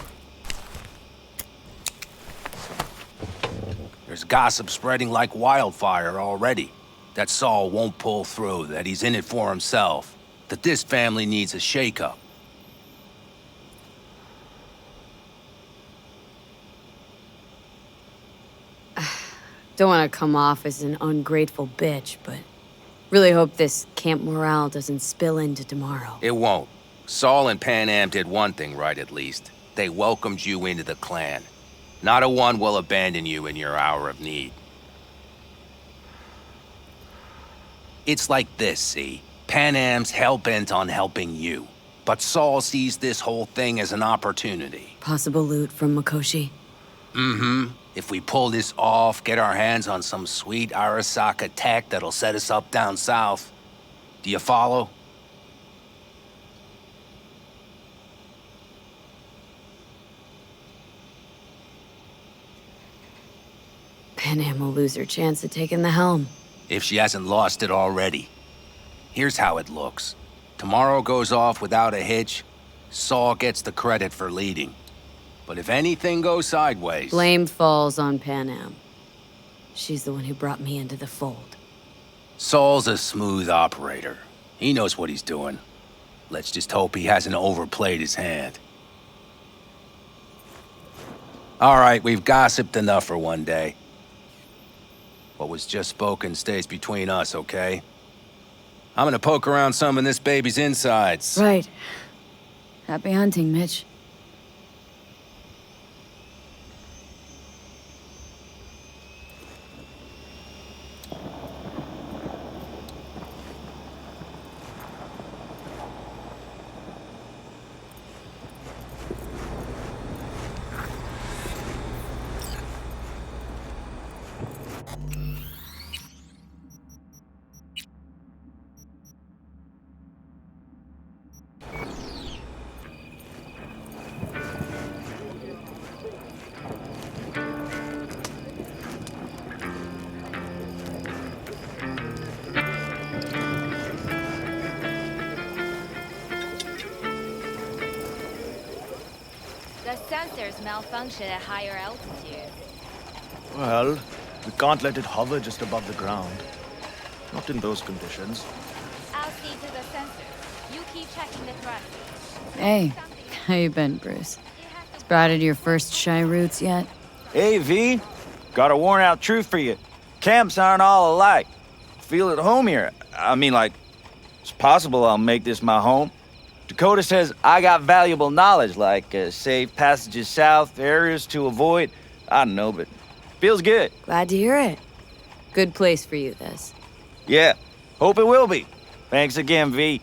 There's gossip spreading like wildfire already. That Saul won't pull through, that he's in it for himself, that this family needs a shakeup. Don't want to come off as an ungrateful bitch, but really hope this camp morale doesn't spill into tomorrow. It won't. Saul and Pan Am did one thing right, at least. They welcomed you into the clan. Not a one will abandon you in your hour of need. It's like this, see? Pan Am's hell-bent on helping you. But Saul sees this whole thing as an opportunity. Possible loot from Mikoshi? Mm-hmm. If we pull this off, get our hands on some sweet Arasaka tech that'll set us up down south. Do you follow? Pan Am will lose her chance at taking the helm. If she hasn't lost it already. Here's how it looks. Tomorrow goes off without a hitch. Saul gets the credit for leading. But if anything goes sideways... Blame falls on Pan Am. She's the one who brought me into the fold. Saul's a smooth operator. He knows what he's doing. Let's just hope he hasn't overplayed his hand. All right, we've gossiped enough for one day. What was just spoken stays between us, okay? I'm gonna poke around some of this baby's insides. Right. Happy hunting, Mitch. sensors malfunction at higher altitude. Well, we can't let it hover just above the ground. Not in those conditions. I'll see to the sensors. You keep checking the thrust. Hey, how you been, Bruce? Sprouted your first shy roots yet? Hey, V. Got a worn-out truth for you. Camps aren't all alike. Feel at home here. I mean, like, it's possible I'll make this my home. Dakota says I got valuable knowledge, like safe passages south, areas to avoid. I don't know, but feels good. Glad to hear it. Good place for you, this. Yeah, hope it will be. Thanks again, V.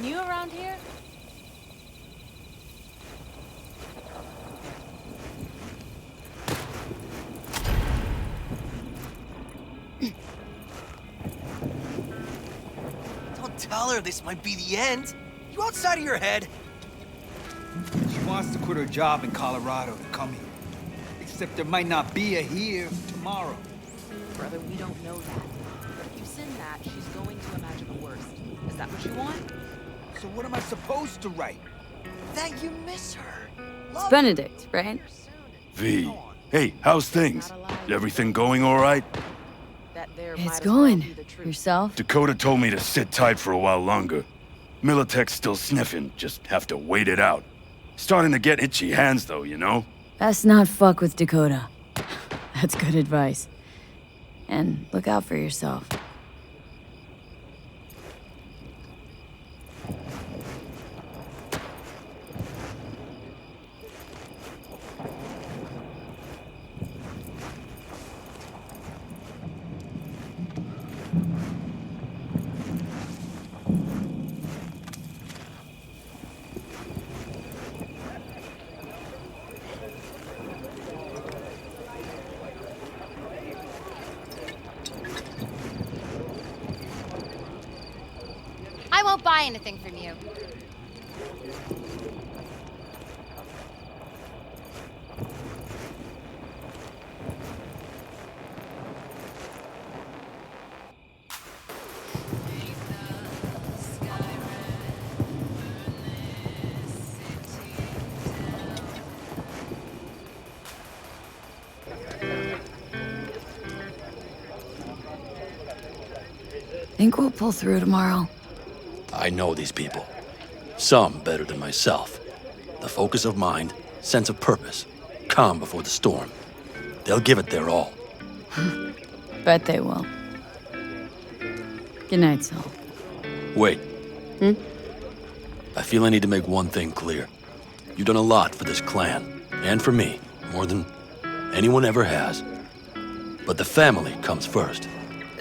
New around here? Don't tell her this might be the end. You outside of your head? She wants to quit her job in Colorado to come here. Except there might not be a here tomorrow. Brother, we don't know that. But if you send that, she's going to imagine the worst. Is that what you want? So what am I supposed to write? That you miss her. It's Benedict, right? V. Hey, how's things? Everything going all right? It's going. Yourself? Dakota told me to sit tight for a while longer. Militech's still sniffing, just have to wait it out. Starting to get itchy hands though, you know? Best not fuck with Dakota. That's good advice. And look out for yourself. I won't buy anything from you. Think we'll pull through tomorrow? I know these people. Some better than myself. The focus of mind, sense of purpose, calm before the storm. They'll give it their all. Bet they will. Good night, Saul. Wait. I feel I need to make one thing clear. You've done a lot for this clan, and for me, more than anyone ever has. But the family comes first.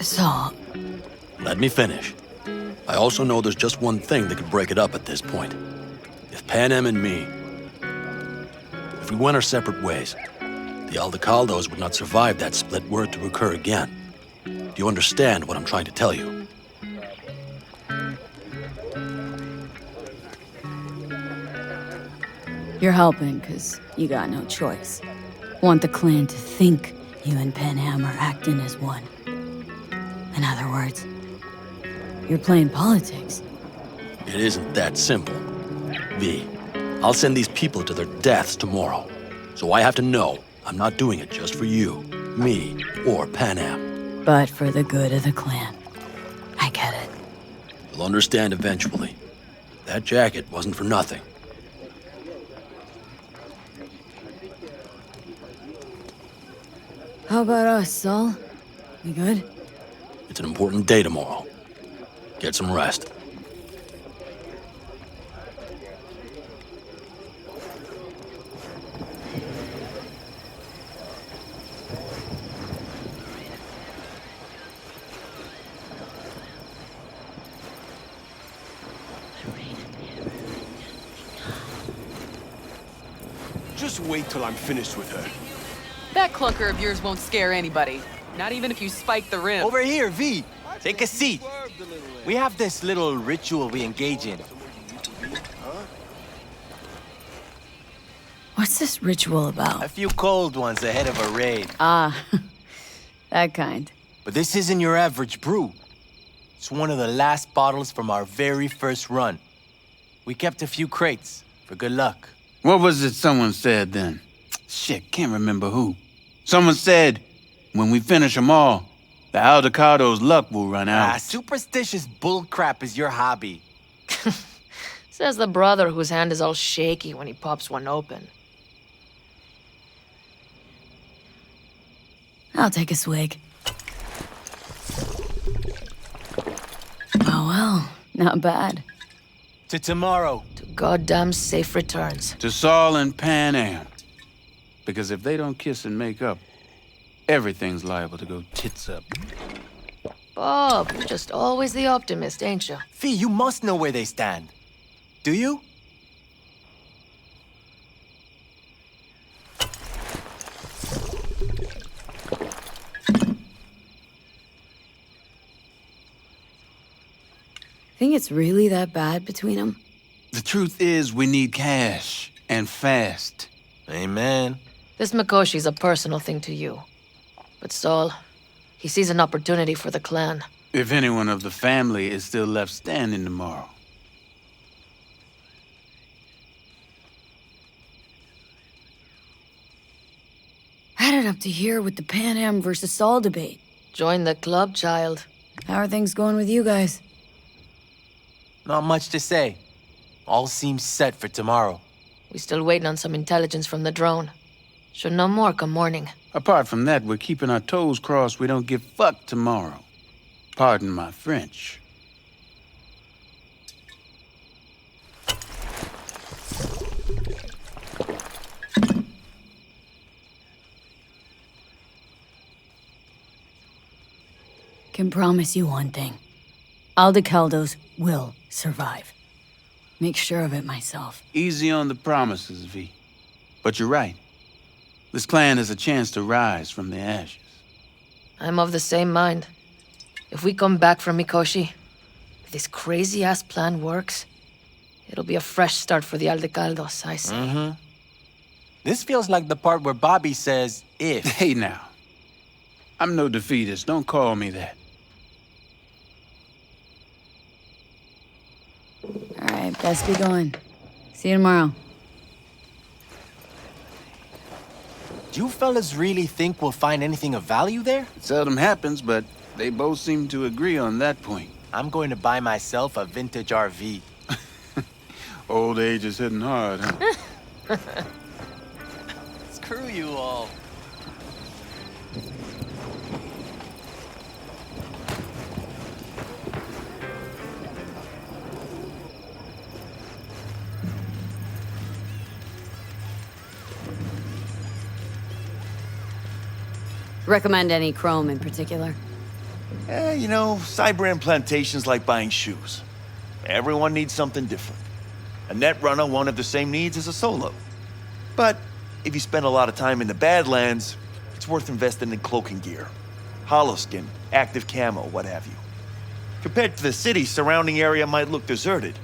Saul. Let me finish. I also know there's just one thing that could break it up at this point. If Panem and me, if we went our separate ways, the Aldecaldos would not survive that split were it to occur again. Do you understand what I'm trying to tell you? You're helping because you got no choice. Want the clan to think you and Panham are acting as one. In other words, you're playing politics. It isn't that simple. V, I'll send these people to their deaths tomorrow. So I have to know I'm not doing it just for you, me, or Panam. But for the good of the clan. I get it. You'll understand eventually. That jacket wasn't for nothing. How about us, Saul? We good? It's an important day tomorrow. Get some rest. Just wait till I'm finished with her. That clunker of yours won't scare anybody. Not even if you spike the rim. Over here, V. Take a seat. We have this little ritual we engage in. What's this ritual about? A few cold ones ahead of a raid. Ah, that kind. But this isn't your average brew. It's one of the last bottles from our very first run. We kept a few crates for good luck. What was it someone said then? Shit, can't remember who. Someone said, when we finish them all, the Aldecado's luck will run out. Superstitious bullcrap is your hobby. Says the brother whose hand is all shaky when he pops one open. I'll take a swig. Oh well, not bad. To tomorrow. To goddamn safe returns. To Saul and Panam. Because if they don't kiss and make up, everything's liable to go tits up. Bob, you're just always the optimist, ain't you? Fee, you must know where they stand. Do you? Think it's really that bad between them? The truth is, we need cash. And fast. Amen. This Mikoshi's a personal thing to you. But Saul, he sees an opportunity for the clan. If anyone of the family is still left standing tomorrow. Headed up to here with the Panam versus Saul debate. Join the club, child. How are things going with you guys? Not much to say. All seems set for tomorrow. We still waiting on some intelligence from the drone. Should know more come morning. Apart from that, we're keeping our toes crossed we don't get fucked tomorrow. Pardon my French. Can promise you one thing. Aldecaldos will survive. Make sure of it myself. Easy on the promises, V. But you're right. This clan has a chance to rise from the ashes. I'm of the same mind. If we come back from Mikoshi, if this crazy-ass plan works, it'll be a fresh start for the Aldecaldos, I say. Mm-hmm. This feels like the part where Bobby says, if. Hey now. I'm no defeatist, don't call me that. Alright, best be going. See you tomorrow. Do you fellas really think we'll find anything of value there? It seldom happens, but they both seem to agree on that point. I'm going to buy myself a vintage RV. Old age is hitting hard, huh? Screw you all. Recommend any chrome in particular? You know, cyber implantation's like buying shoes. Everyone needs something different. A net runner won't have the same needs as a solo. But if you spend a lot of time in the Badlands, it's worth investing in cloaking gear. Holoskin, active camo, what have you. Compared to the city, surrounding area might look deserted.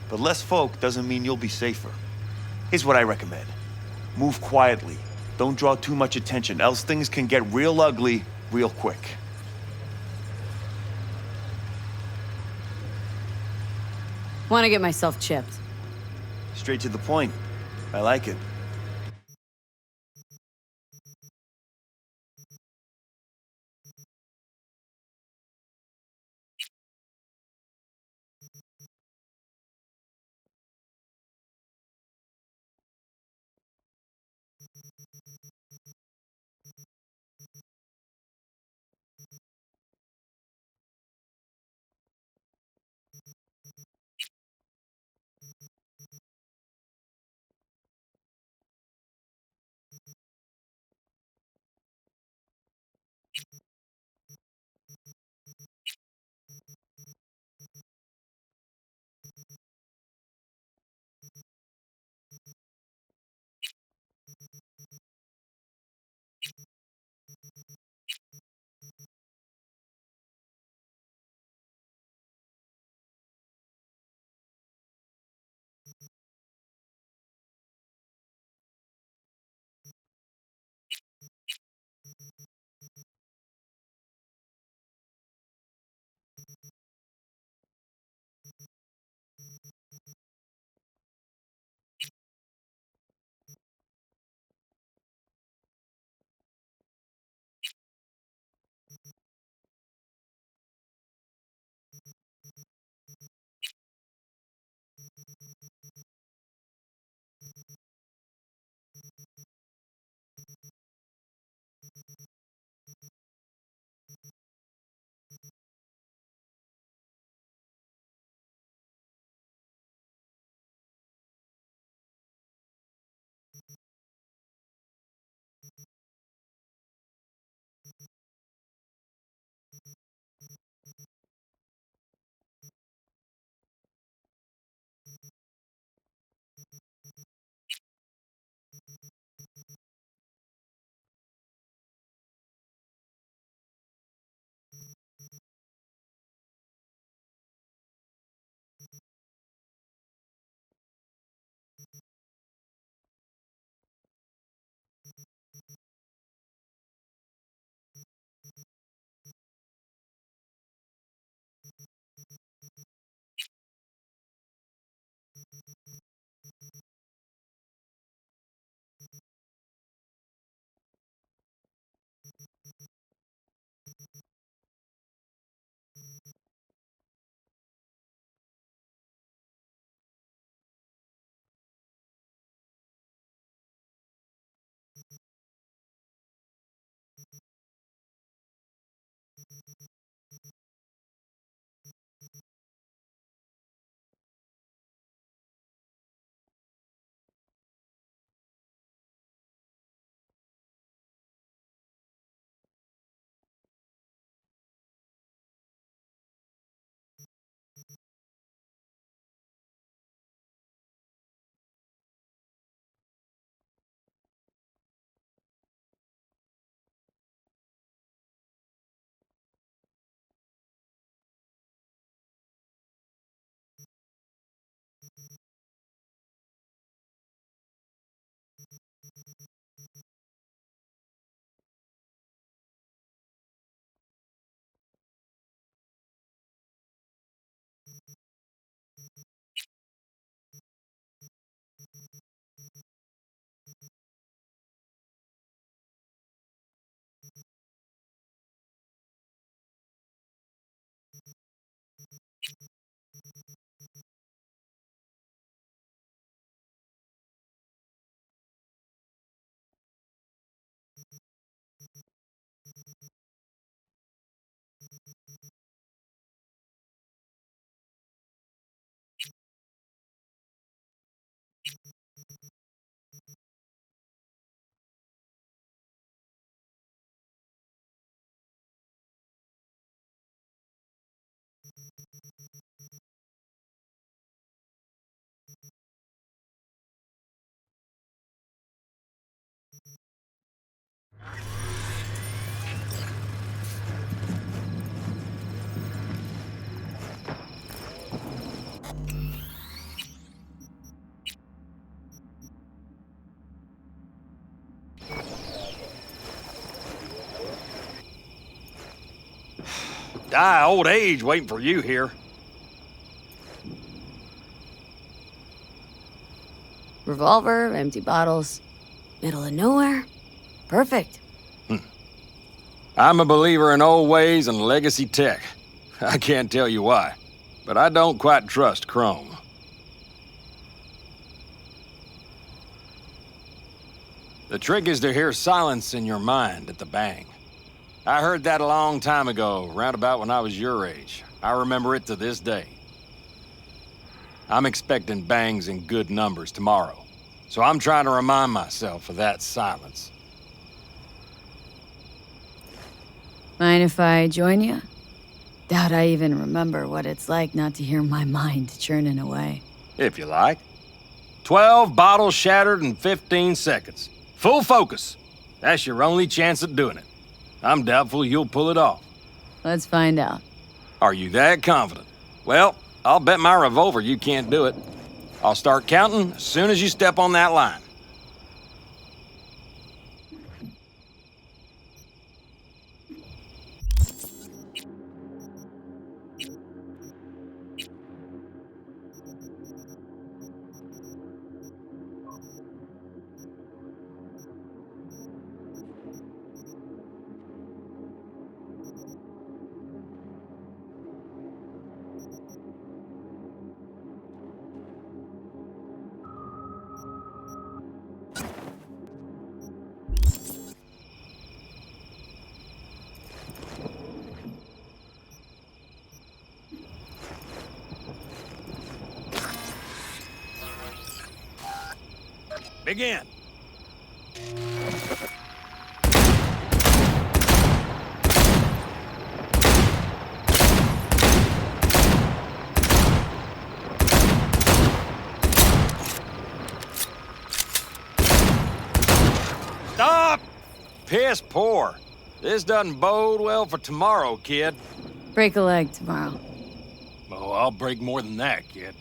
But less folk doesn't mean you'll be safer. Here's what I recommend. Move quietly. Don't draw too much attention, else things can get real ugly real quick. Want to get myself chipped. Straight to the point. I like it. Die of old age waiting for you here. Revolver, empty bottles, middle of nowhere. Perfect. I'm a believer in old ways and legacy tech. I can't tell you why, but I don't quite trust Chrome. The trick is to hear silence in your mind at the bang. I heard that a long time ago, round about when I was your age. I remember it to this day. I'm expecting bangs in good numbers tomorrow, so I'm trying to remind myself of that silence. Mind if I join you? Doubt I even remember what it's like not to hear my mind churning away. If you like. 12 bottles shattered in 15 seconds. Full focus. That's your only chance at doing it. I'm doubtful you'll pull it off. Let's find out. Are you that confident? Well, I'll bet my revolver you can't do it. I'll start counting as soon as you step on that line. Begin. Stop! Piss poor. This doesn't bode well for tomorrow, kid. Break a leg tomorrow. Oh, I'll break more than that, kid.